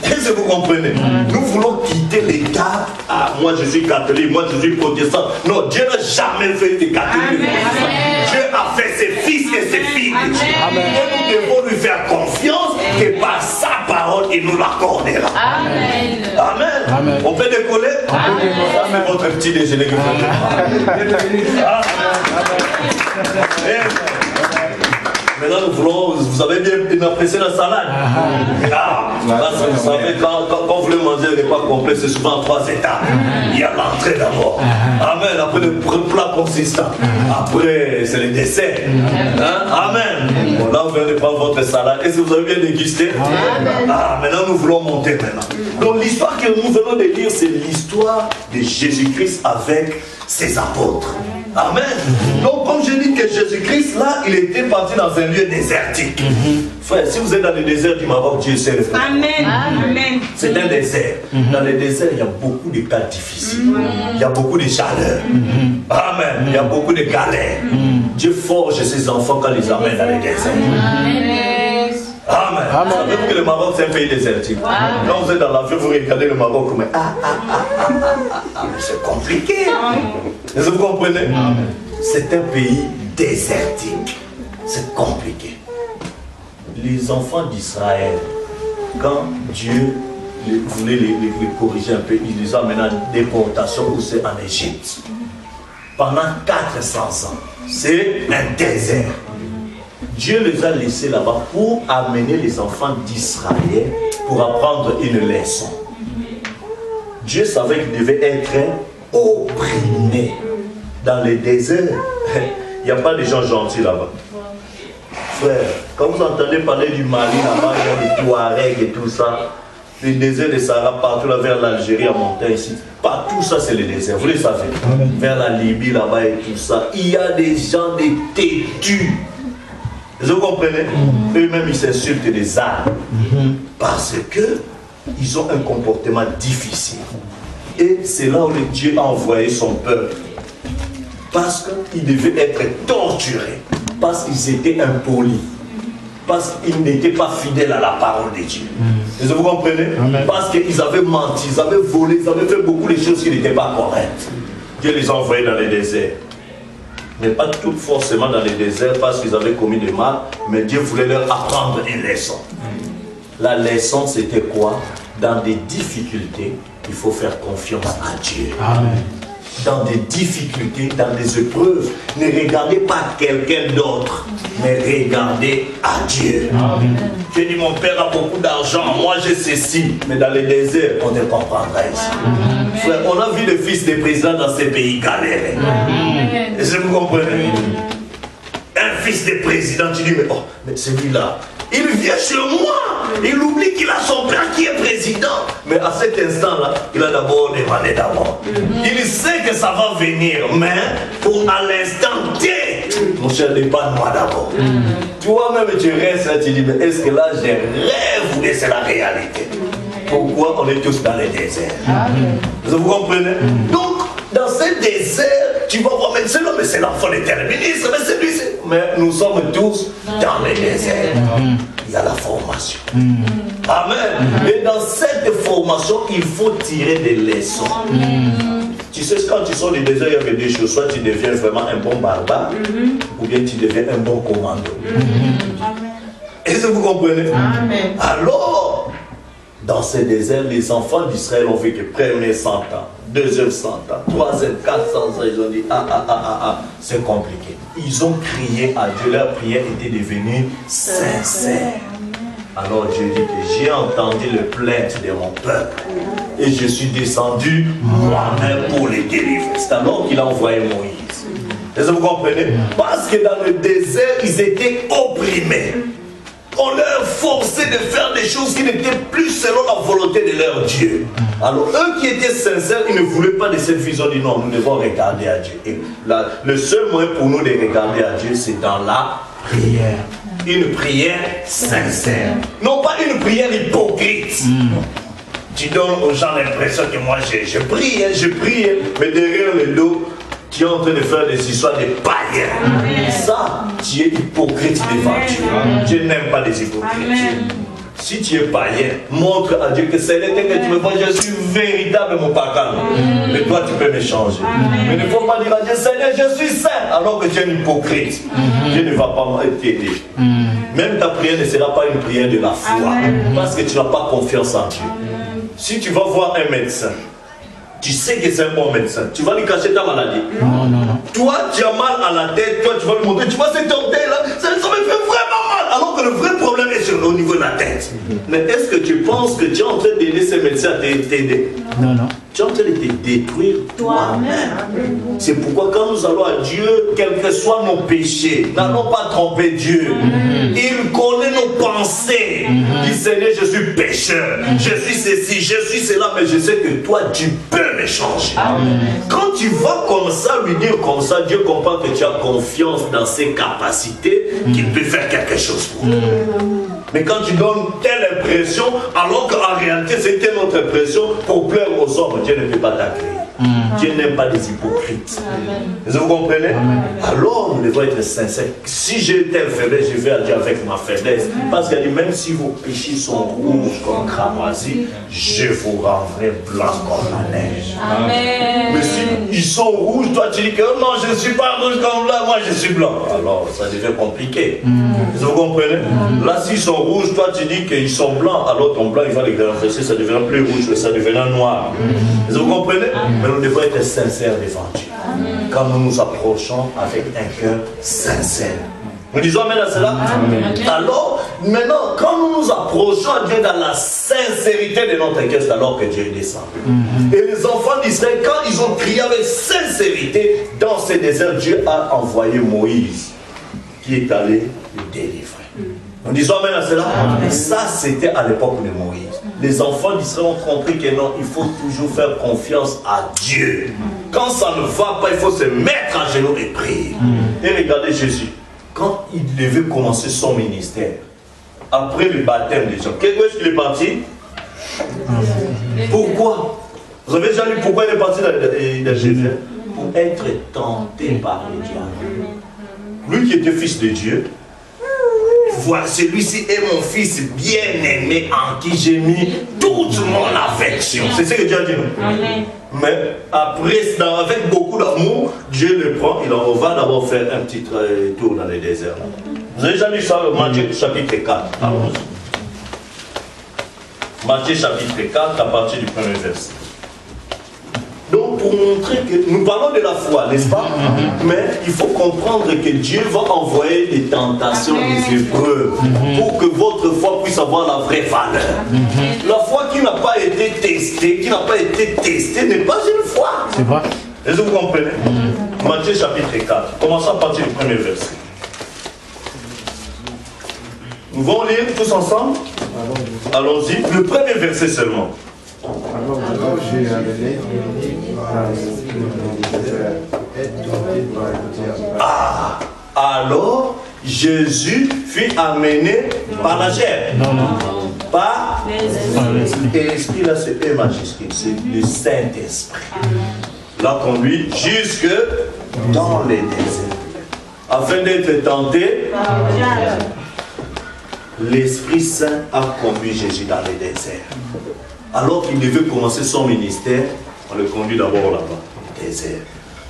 Est-ce que vous comprenez? Nous voulons quitter les cas. Ah, moi je suis catholique, moi je suis protestant. Non, Dieu n'a jamais fait des catholiques. Dieu a fait ses fils et ses filles. Et nous devons lui faire confiance que par sa parole, il nous l'accordera. Amen. Amen. On peut décoller? C'est votre petit déjeuner que vous faites. Maintenant, nous voulons, vous avez bien apprécié la salade. Parce que vous savez, quand vous voulez manger un repas complet, c'est souvent en 3 étapes. Il y a l'entrée d'abord. Amen. Après le plat consistant. Après, c'est le dessert. Amen. Bon, là, vous venez de prendre votre salade. Est-ce que vous avez bien dégusté? Maintenant, nous voulons monter maintenant. Donc, l'histoire que nous venons de lire, c'est l'histoire de Jésus-Christ avec ses apôtres. Amen. Donc, comme je dis que Jésus-Christ, là, il était parti dans un lieu désertique. Frère, si vous êtes dans le désert du Maroc, Dieu sait le faire. Amen. C'est un désert. Dans le désert, il y a beaucoup de cas difficiles. Il y a beaucoup de chaleur. Amen. Il y a beaucoup de galères. Dieu forge ses enfants quand ils les amène dans le désert. Amen. Vous savez que le Maroc, c'est un pays désertique. Quand vous êtes dans l'avion, vous regardez le Maroc comme c'est compliqué. Est-ce que vous comprenez? C'est un pays désertique. C'est compliqué. Les enfants d'Israël, quand Dieu voulait les corriger un peu, il les a amenés en déportation où c'est en Égypte. Pendant 400 ans. C'est un désert. Dieu les a laissés là-bas pour amener les enfants d'Israël pour apprendre une leçon. Dieu savait qu'ils devaient être opprimés dans les déserts. Il n'y a pas de gens gentils là-bas. Frère, quand vous entendez parler du Mali là-bas, il y a des Touaregs et tout ça, les déserts de Sahara, partout là vers l'Algérie, à monter ici, partout ça c'est le désert, vous le savez. Vers la Libye là-bas et tout ça, il y a des gens des têtus. Vous comprenez? Eux-mêmes ils s'insultent des âmes parce que ils ont un comportement difficile. Et c'est là où Dieu a envoyé son peuple. Parce qu'ils devaient être torturés. Parce qu'ils étaient impolis. Parce qu'ils n'étaient pas fidèles à la parole de Dieu. Est-ce que vous comprenez? Parce qu'ils avaient menti, ils avaient volé, ils avaient fait beaucoup de choses qui n'étaient pas correctes. Dieu les a envoyés dans les déserts. Mais pas tout forcément dans les déserts parce qu'ils avaient commis des mal, mais Dieu voulait leur apprendre une leçon. La leçon c'était quoi? Dans des difficultés, il faut faire confiance à Dieu. Amen. Dans des difficultés, dans des épreuves, ne regardez pas quelqu'un d'autre, mais regardez à Dieu. J'ai dit, mon père a beaucoup d'argent, moi j'ai ceci, mais dans les déserts, on ne comprendra ici. Frère, on a vu le fils des présidents dans ces pays galérer. Est-ce que vous comprenez? Un fils de président, tu dis, mais celui-là, il vient chez moi, il oublie qu'il a son père qui est président. Mais à cet instant-là, il a d'abord demandé d'abord. Il sait que ça va venir, mais pour à l'instant T, mon cher, dépanne-moi d'abord. Toi-même, tu restes là, tu dis, mais est-ce que là, j'ai rêve ou c'est la réalité? Pourquoi on est tous dans les déserts? Vous comprenez? Donc, dans ce désert, tu vas voir, mais c'est l'enfant des terministes, mais c'est lui. Mais nous sommes tous dans les déserts. Il y a la formation. Amen. Et dans cette formation, il faut tirer des leçons. Tu sais, quand tu sors du désert, il y avait deux choses. Soit tu deviens vraiment un bon barbare, ou bien tu deviens un bon commando. Est-ce que vous comprenez? Amen. Alors, dans ces déserts, les enfants d'Israël ont vécu premier 100 ans, deuxième 100 ans, troisième 400 ans. Ils ont dit, c'est compliqué. Ils ont crié à Dieu, leur prière était devenue sincère. Alors Dieu dit que j'ai entendu le plainte de mon peuple et je suis descendu moi-même pour les délivrer. C'est alors qu'il a envoyé Moïse. Est-ce que vous comprenez? Parce que dans le désert, ils étaient opprimés. On leur forçait de faire des choses qui n'étaient plus selon la volonté de leur Dieu. Alors eux qui étaient sincères, ils ne voulaient pas de cette vision, ils disent non, nous devons regarder à Dieu. Et le seul moyen pour nous de regarder à Dieu, c'est dans la prière. Une prière sincère. Non pas une prière hypocrite. Tu donnes aux gens l'impression que moi je prie, mais derrière le dos, tu es en train de faire des histoires de païens. Ça, tu es hypocrite devant Dieu. Dieu n'aime pas les hypocrites. Si tu es païen, montre à Dieu que Seigneur, tel que tu me vois, je suis véritable mon papa. Mais toi, tu peux me changer. Mais il ne faut pas dire à Dieu, Seigneur, je suis saint, alors que tu es un hypocrite. Dieu ne va pas t'aider. Même ta prière ne sera pas une prière de la foi. Parce que tu n'as pas confiance en Dieu. Si tu vas voir un médecin, tu sais que c'est un bon médecin, tu vas lui cacher ta maladie. Non. Toi, tu as mal à la tête, toi, tu vas lui montrer, tu vois cette orteil-là, ça me fait vraiment mal. Alors que le vrai problème est au niveau de la tête. Mais est-ce que tu penses que tu es en train d'aider ces médecins à t'aider? Non. Tu es en train de te détruire toi-même. C'est pourquoi quand nous allons à Dieu, quels que soient nos péchés, n'allons pas tromper Dieu. Il connaît nos pensées. Il dit, Seigneur, je suis pécheur, je suis ceci, je suis cela, mais je sais que toi, tu peux me changer. Quand tu vas comme ça, lui dire comme ça, Dieu comprend que tu as confiance dans ses capacités, qu'il peut faire quelque chose pour toi. Mais quand tu donnes telle impression, alors qu'en réalité c'est telle autre impression pour plaire aux hommes, Dieu ne peut pas t'accueillir. Dieu n'aime pas des hypocrites. Vous comprenez? Alors nous devons être sincères. Si j'ai telle faiblesse, je vais agir avec ma faiblesse. Parce qu'il dit, même si vos péchés sont rouges comme cramoisi, je vous rendrai blanc comme la neige. Amen. Mais si ils sont rouges, toi tu dis que non, je ne suis pas rouge comme là, moi je suis blanc. Alors ça devient compliqué. Vous comprenez? Là, s'ils sont rouges, toi tu dis qu'ils sont blancs, alors ton blanc il va les renverser, ça devient plus rouge, ça devient noir. Vous comprenez? Mais nous devons être sincères devant Dieu. Quand nous nous approchons avec un cœur sincère. Nous disons amen à cela. Alors, maintenant, quand nous nous approchons à Dieu dans la sincérité de notre cœur, c'est alors que Dieu est descendu. Et les enfants d'Israël, quand ils ont crié avec sincérité, dans ce désert, Dieu a envoyé Moïse, qui est allé le délivrer. Nous disons amen à cela. Ça, c'était à l'époque de Moïse. Les enfants d'Israël ont compris que non, il faut toujours faire confiance à Dieu. Quand ça ne va pas, il faut se mettre à genoux et prier. Et regardez Jésus. Quand il devait commencer son ministère, après le baptême des gens, où est-ce qu'il est parti? Pourquoi? Vous avez déjà lu pourquoi il est parti dans Jésus? Pour être tenté par le diable. Lui qui était fils de Dieu, voilà, celui-ci est mon fils bien-aimé en qui j'ai mis toute mon affection. C'est ce que Dieu a dit. Mais après, avec beaucoup d'amour, Dieu le prend, on va d'abord faire un petit tour dans le désert. Vous avez déjà lu ça, Matthieu chapitre 4. Matthieu chapitre 4, à partir du premier verset. Donc pour montrer que nous parlons de la foi, n'est-ce pas? Mais il faut comprendre que Dieu va envoyer des tentations, des épreuves, pour que votre foi puisse avoir la vraie valeur. La foi qui n'a pas été testée, n'est pas une foi. C'est vrai. Est-ce que vous comprenez? Matthieu chapitre 4, commençons à partir du premier verset. Nous allons lire tous ensemble. Allons-y, le premier verset seulement. Alors j'ai amené alors Jésus fut amené par la chair. Par l'esprit, là c'est un majuscule, c'est le Saint-Esprit. L'a conduit jusque dans les déserts. Afin d'être tenté, l'Esprit Saint a conduit Jésus dans les déserts. Alors qu'il devait commencer son ministère, on le conduit d'abord là-bas, au désert.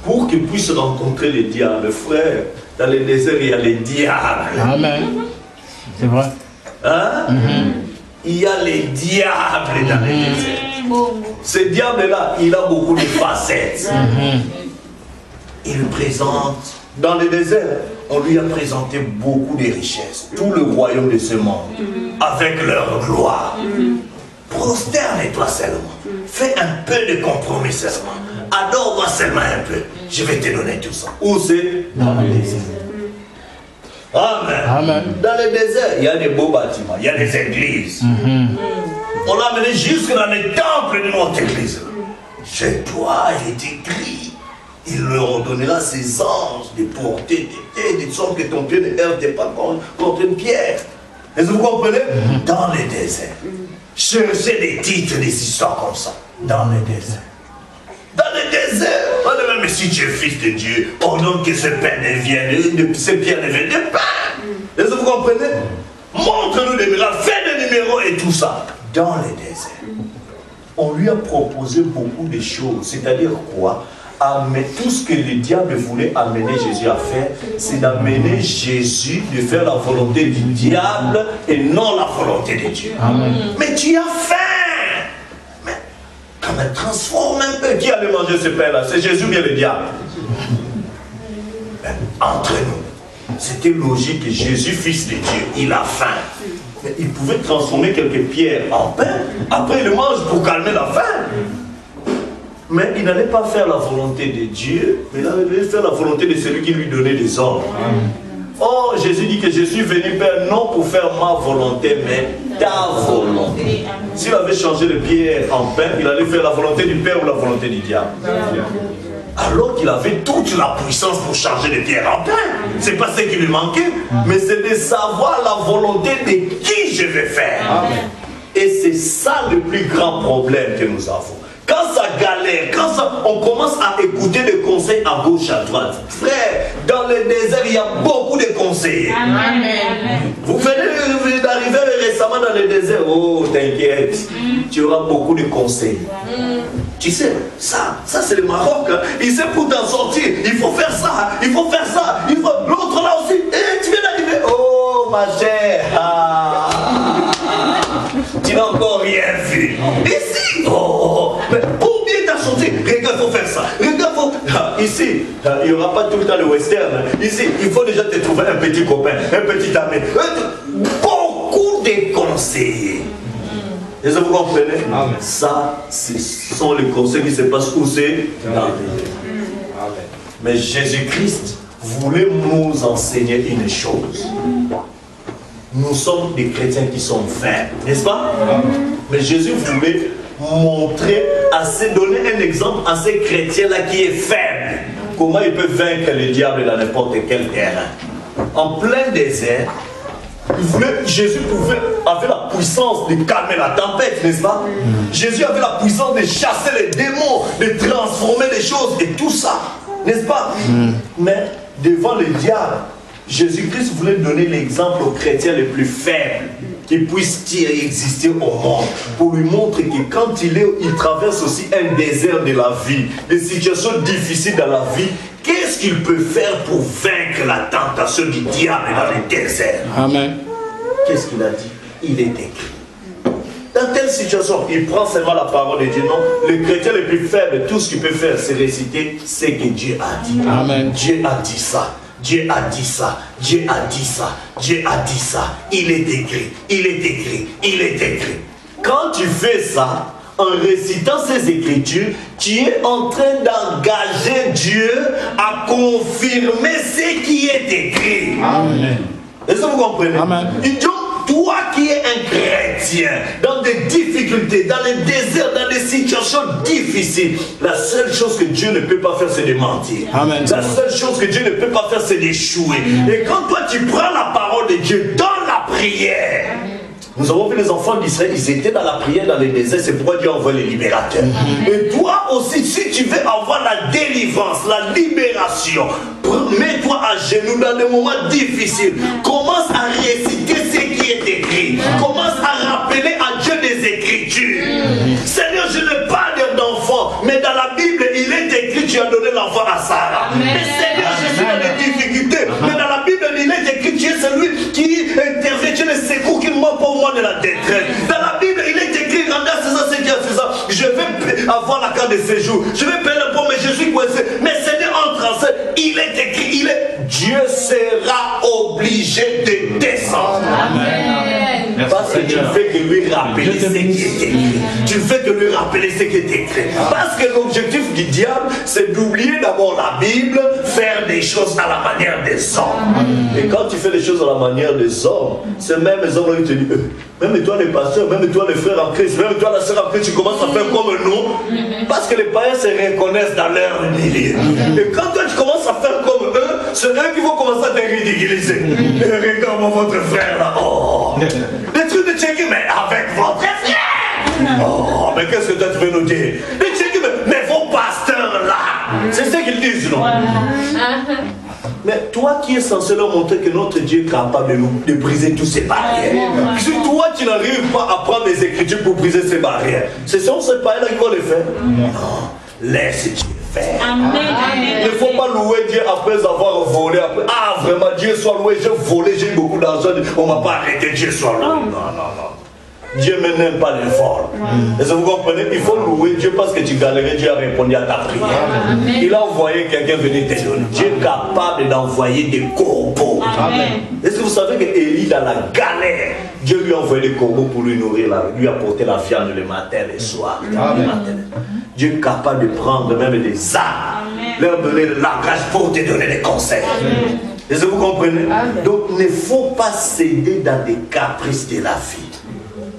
Pour qu'il puisse rencontrer les diables. Frère, dans les déserts, il y a les diables. Amen. C'est vrai. Hein? Il y a les diables dans les déserts. Ce diable-là, il a beaucoup de facettes. Il présente dans le désert. On lui a présenté beaucoup de richesses. Tout le royaume de ce monde. Avec leur gloire. Prosterne-toi seulement. Fais un peu de compromis seulement. Adore-moi seulement un peu. Je vais te donner tout ça. Où c'est? Dans le désert. Amen. Dans le désert, il y a des beaux bâtiments, il y a des églises. On l'a amené jusque dans les temples de notre église. Chez toi, il est écrit. Il leur ordonnera ses anges de porter des sortes que ton pied ne heurte pas contre une pierre. Est-ce que vous comprenez? Dans le désert. Cherchez des titres, des histoires comme ça. Dans le désert. Dans le désert. Même si tu es fils de Dieu, ordonne que ce pain devienne, ce pierre devienne de pain. Est-ce que vous comprenez? montre-nous des miracles, fais des numéros et tout ça. Dans les déserts, on lui a proposé beaucoup de choses. C'est-à-dire quoi? Mais tout ce que le diable voulait amener Jésus à faire, c'est d'amener Jésus de faire la volonté du diable et non la volonté de Dieu. Amen. Mais tu as faim. Mais quand même, transforme un peu. Qui allait manger ce pain-là? C'est Jésus ou bien le diable? Mais entre nous, c'était logique que Jésus, fils de Dieu, il a faim. Mais il pouvait transformer quelques pierres en pain. Après, il mange pour calmer la faim. Mais il n'allait pas faire la volonté de Dieu, mais il allait faire la volonté de celui qui lui donnait des ordres. Oh, Jésus dit que je suis venu, Père, non pour faire ma volonté, mais ta volonté. S'il avait changé de pierre en pain, il allait faire la volonté du Père ou la volonté du diable. Alors qu'il avait toute la puissance pour changer de pierre en pain. C'est pas ce qui lui manquait, mais c'est de savoir la volonté de qui je vais faire. Et c'est ça le plus grand problème que nous avons. Quand ça galère, quand on commence à écouter des conseils à gauche, à droite. Frère, dans le désert, il y a beaucoup de conseillers. Amen. Vous venez d'arriver récemment dans le désert. Oh, t'inquiète, tu auras beaucoup de conseils. Tu sais, ça c'est le Maroc. Hein. Il sait pour t'en sortir. Il faut faire ça, il faut faire ça. L'autre là aussi. Et tu viens d'arriver. Oh, ma chère. Tu n'as encore rien vu. Ici, mais pour bien t'en sortir, regarde, il faut faire ça. Regarde, ici, il n'y aura pas tout le temps le western. Ici, il faut déjà te trouver un petit copain, un petit ami. Beaucoup de conseillers. Est-ce que vous comprenez? Amen. Ça, ce sont les conseils qui se passent où c'est dans le Amen. Mais Jésus-Christ voulait nous enseigner une chose. Nous sommes des chrétiens qui sont faibles, n'est-ce pas? Mais Jésus voulait montrer, donner un exemple à ces chrétiens-là qui est faible. Comment ils peuvent vaincre le diable dans n'importe quel terrain. En plein désert, Jésus avait la puissance de calmer la tempête, n'est-ce pas? Jésus avait la puissance de chasser les démons, de transformer les choses et tout ça, n'est-ce pas? Mais devant le diable, Jésus-Christ voulait donner l'exemple aux chrétiens les plus faibles qui puissent exister au monde, pour lui montrer que quand il traverse aussi un désert de la vie, des situations difficiles dans la vie, qu'est-ce qu'il peut faire pour vaincre la tentation du diable dans le désert? Amen. Qu'est-ce qu'il a dit? Il est écrit. Dans telle situation, il prend seulement la parole de Dieu. Non, le chrétien le plus faible, tout ce qu'il peut faire, c'est réciter ce que Dieu a dit. Amen. Dieu a dit ça. Dieu a dit ça, Dieu a dit ça, Dieu a dit ça, il est écrit, il est écrit, il est écrit. Quand tu fais ça, en récitant ces écritures, tu es en train d'engager Dieu à confirmer ce qui est écrit. Amen. Est-ce que vous comprenez? Amen. Toi qui es un chrétien, dans des difficultés, dans les déserts, dans des situations difficiles, la seule chose que Dieu ne peut pas faire, c'est de mentir. Amen. La seule chose que Dieu ne peut pas faire, c'est d'échouer. Et quand toi tu prends la parole de Dieu dans la prière, nous avons vu les enfants d'Israël, ils étaient dans la prière dans les déserts, c'est pourquoi Dieu envoie les libérateurs. Et toi aussi, si tu veux avoir la délivrance, la libération, mets-toi à genoux dans des moments difficiles. Commence à réciter ce qui est écrit. Commence à rappeler à Dieu des Écritures. Seigneur, je n'ai pas d'enfant, mais dans la Bible, il est écrit, tu as donné l'enfant à Sarah. Mais Seigneur, je suis dans des difficultés, mais dans la Bible, il est écrit, tu es celui qui intervient, tu es le secours qui manque pour moi de la détresse. Dans la Bible, il est écrit, rendez à César ce qui est à César. Je vais avoir la carte de séjour. Je vais payer l'impôt, mais je suis coincé. Mais Seigneur, entre en scène, il est écrit, Dieu sera obligé de descendre. Amen. Parce que tu ne fais que lui rappeler ce qui est écrit. Tu ne fais que lui rappeler ce qui est écrit. Parce que l'objectif du diable, c'est d'oublier d'abord la Bible, faire des choses à la manière des hommes. Et quand tu fais les choses à la manière des hommes, ces mêmes hommes qui te disent, même toi les pasteurs, même toi les frères en Christ, même toi la sœur en Christ, tu commences à faire comme nous. Parce que les païens se reconnaissent dans leur milieu. Et quand toi tu commences à faire comme eux, c'est eux qui vont commencer à te ridiculiser. Et regarde votre frère là. Oh. Des trucs de checker, mais avec votre frère. Oh, mais qu'est-ce que toi tu veux nous dire? Des checker, mais vos pasteurs là. C'est ce qu'ils disent, non? Mais toi qui es censé leur montrer que notre Dieu est capable de briser toutes ces barrières. Si toi tu n'arrives pas à prendre les Écritures pour briser ces barrières, ce sont ces barrières-là qui vont le faire. Non, laisse Dieu faire. Il ne faut pas louer Dieu après avoir volé. Après, ah vraiment, Dieu soit loué, j'ai volé, j'ai beaucoup d'argent, on ne m'a pas arrêté, Dieu soit loué. Non, non, non. Dieu ne n'aime pas les vols. Est-ce que vous comprenez? Il faut louer Dieu parce que tu galérais, Dieu a répondu à ta prière. Il a envoyé quelqu'un venir te donner. Dieu est capable d'envoyer des corbeaux. Est-ce que vous savez que Élie, dans la galère, Dieu lui a envoyé des corbeaux pour lui nourrir, lui apporter la viande le matin et le soir. Dieu est capable de prendre même des âmes, leur donner le langage pour te donner des conseils. Est-ce que vous comprenez? Donc, il ne faut pas céder dans des caprices de la vie.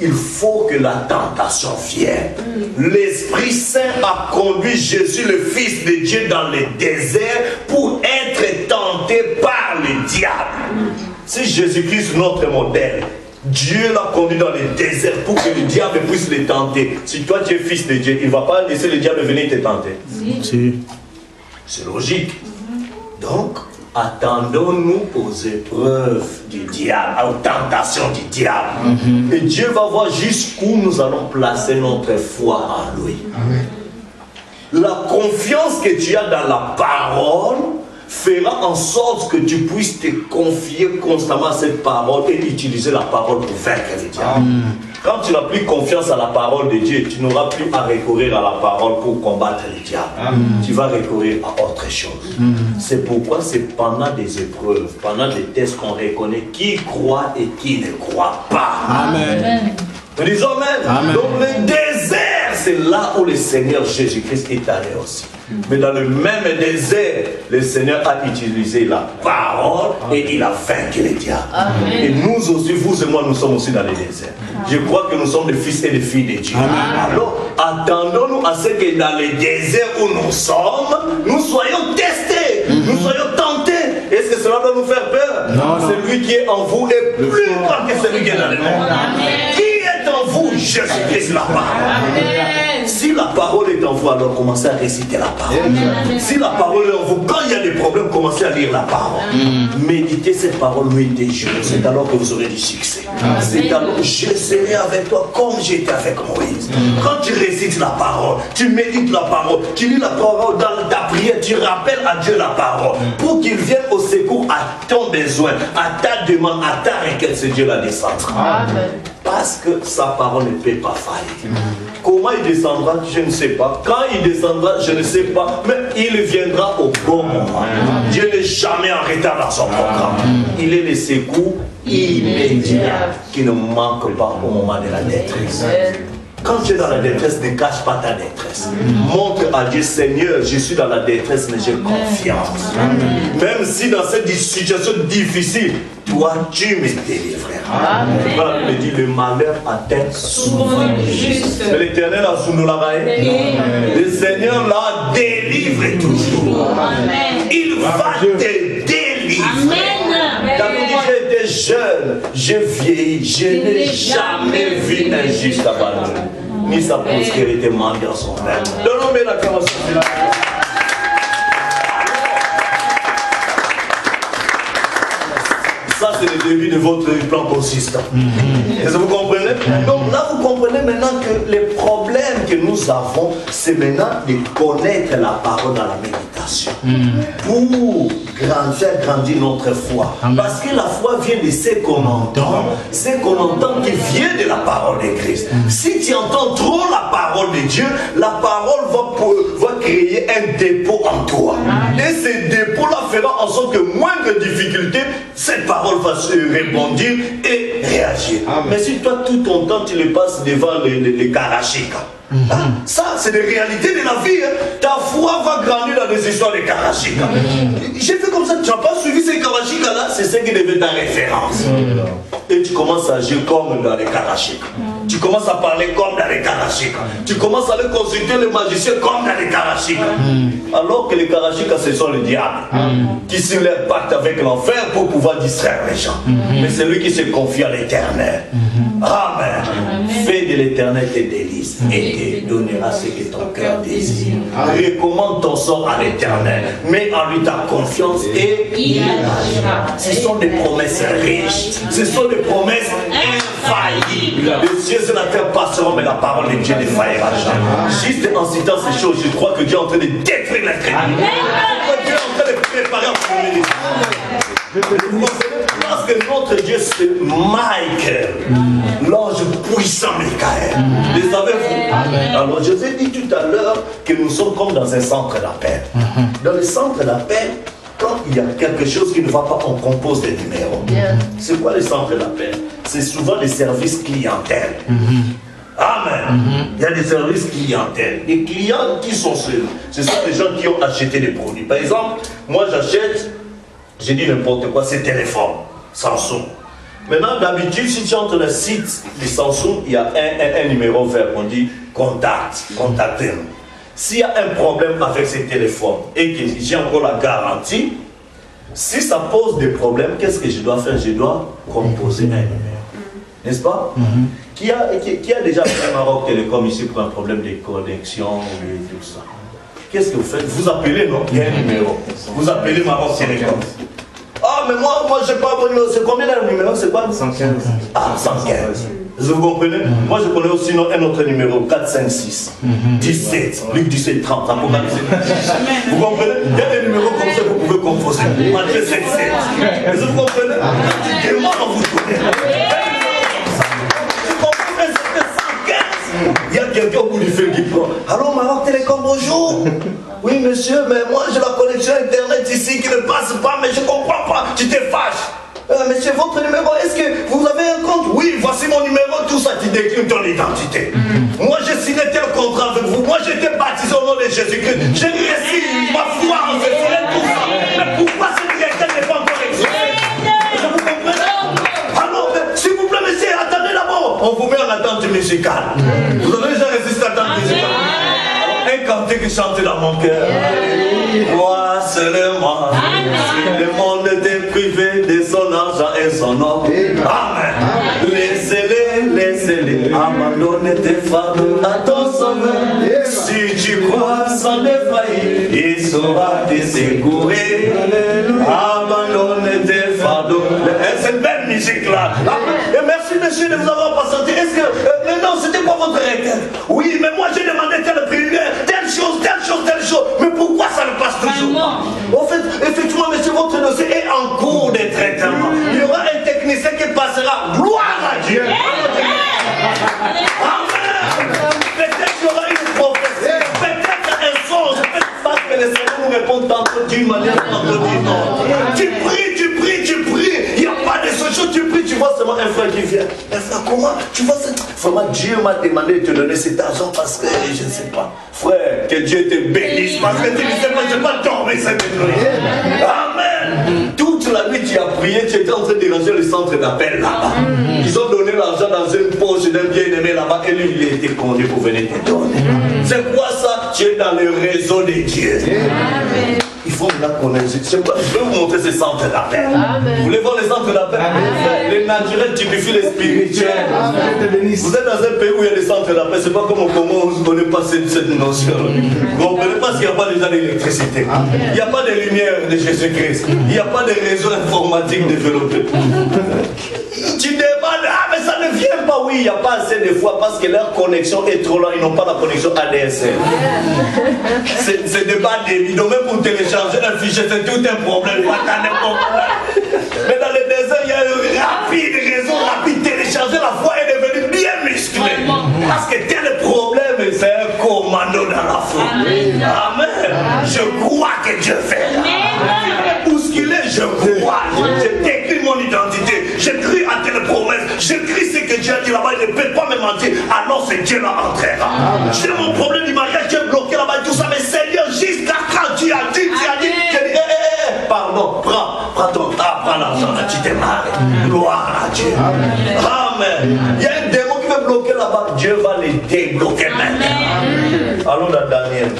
Il faut que la tentation vienne. L'Esprit Saint a conduit Jésus, le Fils de Dieu, dans le désert pour être tenté par le diable. Si Jésus-Christ est notre modèle, Dieu l'a conduit dans le désert pour que le diable puisse le tenter. Si toi tu es fils de Dieu, il ne va pas laisser le diable venir te tenter. C'est logique. Donc, attendons-nous aux épreuves du diable, aux tentations du diable. Et Dieu va voir jusqu'où nous allons placer notre foi en lui. La confiance que tu as dans la parole fera en sorte que tu puisses te confier constamment à cette parole et utiliser la parole pour vaincre le diable. Quand tu n'as plus confiance à la parole de Dieu, tu n'auras plus à recourir à la parole pour combattre le diable. Tu vas recourir à autre chose. C'est pourquoi c'est pendant des épreuves, pendant des tests qu'on reconnaît qui croit et qui ne croit pas. Amen. Nous disons Amen. Donc le désert, c'est là où le Seigneur Jésus-Christ est allé aussi. Mais dans le même désert, le Seigneur a utilisé la parole et il a vaincu les diables. Et nous aussi, vous et moi, nous sommes aussi dans le désert. Je crois que nous sommes des fils et des filles de Dieu. Alors, attendons-nous à ce que dans le désert où nous sommes, nous soyons testés, nous soyons tentés. Est-ce que cela doit nous faire peur? Non. Celui qui est en vous est plus grand que celui qui est dans le monde. Qui est en vous? Jésus-Christ la parole. Si la parole est en vous, alors commencez à réciter la parole. Si la parole est en vous, quand il y a des problèmes, commencez à lire la parole. Méditez cette parole nuit et jour. C'est alors que vous aurez du succès. C'est alors que je serai avec toi comme j'étais avec Moïse. Quand tu récites la parole, tu médites la parole, tu lis la parole dans ta prière, tu rappelles à Dieu la parole pour qu'il vienne au secours à ton besoin, à ta demande, à ta requête. C'est Dieu la descendra. Parce que sa parole ne peut pas faillir. Comment il descendra, je ne sais pas. Quand il descendra, je ne sais pas. Mais il viendra au bon moment. Dieu n'est jamais en retard dans son programme. Il est le secours immédiat qui ne manque pas au moment de la détresse. Quand tu es dans la détresse, ne cache pas ta détresse. Montre à Dieu, Seigneur, je suis dans la détresse, mais j'ai confiance. Même si dans cette situation difficile, toi, tu me délivreras. Il dit, le malheur atteint souvent le juste. Mais l'Éternel a sous nous la le Seigneur la délivre toujours. Il va te délivrer. David dit, j'ai été jeune, j'ai vieilli, je n'ai jamais vu un juste abandonné, ni sa postérité mendiant son père. Donnons-moi la carrosse. Ça, c'est le début de votre plan consistant. Est-ce que vous comprenez? Donc là, vous comprenez maintenant que les problèmes que nous avons, c'est maintenant de connaître la parole dans la méditation. Pour faire grandir notre foi. Parce que la foi vient de ce qu'on entend. Ce qu'on entend qui vient de la parole de Christ. Si tu entends trop la parole de Dieu, la parole va créer un dépôt en toi. Et ce dépôt-là fera en sorte que moindre difficulté, cette parole va se répondre et réagir. Mais si toi tout ton temps tu le passes devant les karachika, ça c'est des réalités de la vie. Ta foi va grandir dans des histoires de karachika. J'ai fait comme ça, tu n'as pas suivi ces karachika là, c'est ce qui devait ta référence. Et tu commences à agir comme dans les karachika. Tu commences à parler comme dans les karachika. Tu commences à aller consulter les magiciens comme dans les karachika. Alors que les karachika, ce sont les diables qui signent leur pacte avec l'enfer pour pouvoir distraire les gens. Mais c'est lui qui se confie à l'Éternel. Amen. Fais de l'Éternel te délise et te donnera ce que ton cœur désire. Recommande ton sort à l'Éternel. Mets en lui ta confiance et il agira. Ce sont des promesses riches. Ce sont des promesses infaillibles. Les cieux et la terre passeront, mais la parole de Dieu ne faillira jamais. Juste en citant ces choses, je crois que Dieu est en train de détruire la crédit. Dieu est en train de préparer un premier. Parce que notre Dieu c'est Michael, l'ange puissant Michael. Les savez-vous? Alors je vous ai dit tout à l'heure que nous sommes comme dans un centre d'appel. Dans le centre d'appel, quand il y a quelque chose qui ne va pas, on compose des numéros. C'est quoi le centre d'appel? C'est souvent des services clientèle. Amen. Il y a des services clientèle. Les clients qui sont seuls, ce sont les gens qui ont acheté des produits. Par exemple, moi j'achète, j'ai dit n'importe quoi, c'est téléphone, Samsung. Maintenant, d'habitude, si tu entres dans le site de Samsung, il y a un numéro vert, on dit contact, contactez-nous. S'il y a un problème avec ces téléphones et que j'ai encore la garantie, si ça pose des problèmes, qu'est-ce que je dois faire? Je dois composer un numéro. N'est-ce pas? Qui a déjà fait Maroc Télécom ici pour un problème de connexion et tout ça? Qu'est-ce que vous faites? Vous appelez, non? Il y a un numéro. Vous appelez Maroc Télécom. Ah, mais moi je n'ai pas mon numéro. C'est combien le numéro? C'est quoi? 115. Ah, 115. Vous comprenez? Moi, je connais aussi un autre numéro, 456, 17, Luc 17, 30, Apocalypse. Vous comprenez? Il y a des numéros comme ça que vous pouvez composer. Matthieu 7, 7. Vous comprenez? Quand tu demandes, on vous connaît. Il y a quelqu'un au bout du fil qui prend. Allô, Maroc Télécom, bonjour. Oui, monsieur, mais moi j'ai la connexion internet ici qui ne passe pas, mais je ne comprends pas. Tu te fâches. Monsieur, votre numéro, est-ce que vous avez un compte? Oui, voici mon numéro, tout ça, tu déclines ton identité. Moi, j'ai signé tel contrat avec vous. Moi, j'ai été baptisé au nom de Jésus-Christ. J'ai réussi ma foi en fait, tout ça. Mais pourquoi ce directeur n'est pas encore exaucé? Vous comprenez? Alors, s'il vous plaît, monsieur, attendez d'abord. On vous met en attente musicale. Vous avez déjà résisté à l'attente musicale? Un canté qui chante dans mon cœur. Moi seulement, le monde était privé de son argent et son nom. Amen. Laissez-les abandonner tes fardeaux à ton sauveur. Si tu crois sans défaillir, il saura te secourir. Abandonne tes fardeaux. C'est une belle musique là. Et merci monsieur de vous avoir patienté. Est-ce que non, c'était quoi votre requête? Oui, mais moi j'ai demandé tel privilège, telle chose. Mais pourquoi ça ne passe toujours? En fait, effectivement, monsieur, votre dossier est en cours de traitement. Il y aura un technicien qui passera. Gloire à Dieu. Amen. Peut-être qu'il y aura une prophétie, peut-être un songe, parce que les Seigneur nous répondent tantôt d'une manière, tantôt d'une autre. Tu pries. Il n'y a pas de solution. Tu pries, tu vois seulement un frère qui vient. Un frère, comment? Tu vois, vraiment, Dieu m'a demandé de te donner cet argent parce que je ne sais pas. Frère, que Dieu te bénisse parce que tu ne sais pas, je ne vais pas dormir cette nuit. Amen. Toute la nuit, tu as prié, tu étais en train de ranger le centre d'appel là-bas. Ils ont donné l'argent dans une poche d'un bien-aimé là-bas et lui, il a été conduit pour venir te donner. C'est quoi ça? Tu es dans le réseau de Dieu. Amen. Il faut maintenant connaître. Je vais vous montrer ces centres d'appel. Vous voulez voir les centres d'appel? Les naturels typifient les spirituels. Vous êtes dans un pays où il y a des centres d'appel. C'est pas comme au Congo, on ne connaît pas cette notion. Vous ne comprenez pas qu'il n'y a pas déjà d'électricité. Il n'y a pas de lumière de Jésus-Christ. Il n'y a pas de réseau informatique développé. Tu demandes, ah mais ça ne vient pas. Oui, il n'y a pas assez de fois parce que leur connexion est trop lente. Ils n'ont pas la connexion ADSL. C'est des bas débit. Donc même pour télécharger un fichier, c'est tout un problème. Mais dans le désert, il y a un rapide réseau, rapide. Télécharger la foi est devenue bien musclée. Parce que tel problème, c'est un commando dans la foi. Amen. Je crois que Dieu fait. Bousculé, je crois. Je décris mon identité. J'écris à telle promesse. J'écris ce que Dieu a dit là-bas. Il ne peut pas me mentir. Alors c'est Dieu là entrera. J'ai mon problème du mariage. Dieu est bloqué là-bas et tout ça. Mais Seigneur, jusqu'à quand tu as dit, pardon, prends ton temps, prends l'argent, tu te maries. Gloire à Dieu. Amen. Il y a un démon qui veut bloquer là-bas. Dieu va les débloquer maintenant. Allons dans Daniel.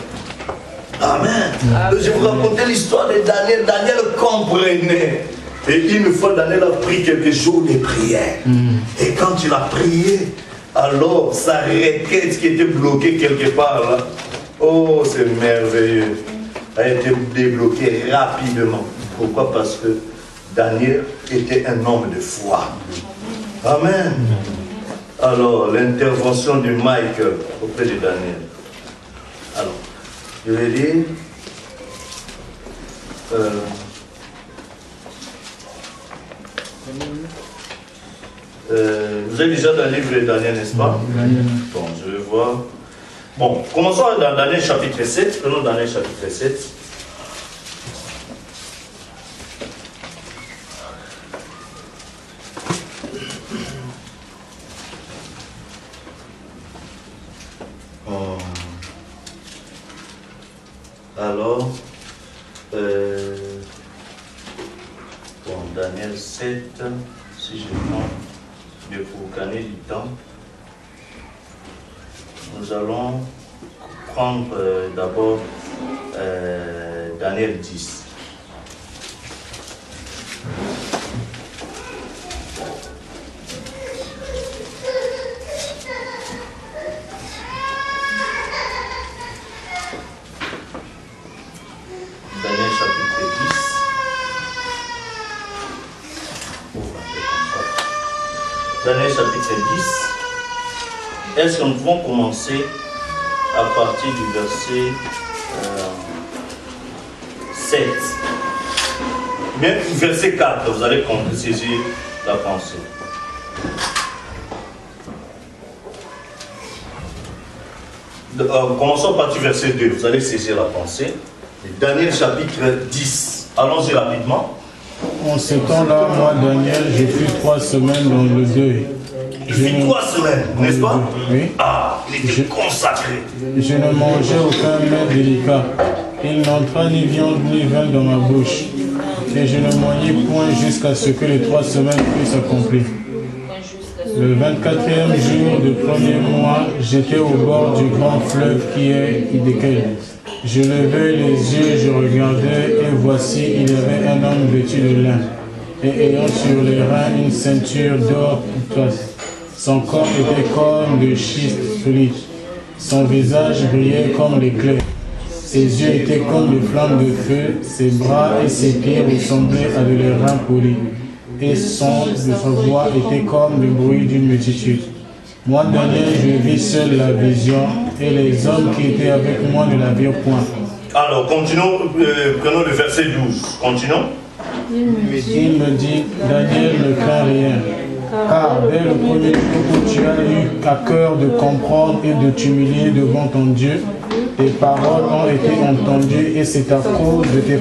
Amen. Je vous racontais l'histoire de Daniel. Daniel comprenait. Et une fois, Daniel a pris quelques jours de prière. Et quand il a prié, Alors, sa requête qui était bloquée quelque part là, oh, c'est merveilleux, a été débloquée rapidement. Pourquoi? Parce que Daniel était un homme de foi. Amen. Alors, l'intervention de Mike auprès de Daniel. Alors, je vais dire, vous êtes déjà dans le livre de Daniel, n'est-ce pas? Bon, je vais voir. Bon, commençons dans Daniel chapitre 7. Prenons Daniel chapitre 7. Alors, bon, Daniel 7, si je prends pour gagner du temps, nous allons prendre d'abord Daniel 10. Daniel chapitre 10. Daniel chapitre 10. Est-ce que nous pouvons commencer à partir du verset 7? Bien, verset 4, vous allez saisir la pensée. Commençons à partir du verset 2, vous allez saisir la pensée. Daniel chapitre 10. Allons-y rapidement. En ce temps-là, moi, Daniel, j'ai fui 3 semaines dans le deuil. Il fit 3 semaines, n'est-ce pas? Oui. Ah, il était consacré. Je ne mangeais aucun mets délicat. Il n'entra ni viande ni vin dans ma bouche. Et je ne mangeais point jusqu'à ce que les 3 semaines puissent s'accomplir. Le 24e jour du premier mois, j'étais au bord du grand fleuve qui est Hiddekel. Je levai les yeux, je regardais, et voici, il y avait un homme vêtu de lin, et ayant sur les reins une ceinture d'or turquoise. Son corps était comme de schiste solide. Son visage brillait comme l'éclair. Ses yeux étaient comme des flammes de feu. Ses bras et ses pieds ressemblaient à des reins polis. Et sa voix était comme le bruit d'une multitude. Moi, Daniel, je vis seul la vision, et les hommes qui étaient avec moi ne la virent point. Alors, continuons, prenons le verset 12. Continuons. Il me dit, Daniel, ne crains rien, car dès le premier jour où tu as eu à cœur de comprendre et de t'humilier devant ton Dieu, tes paroles ont été entendues, et c'est à cause de tes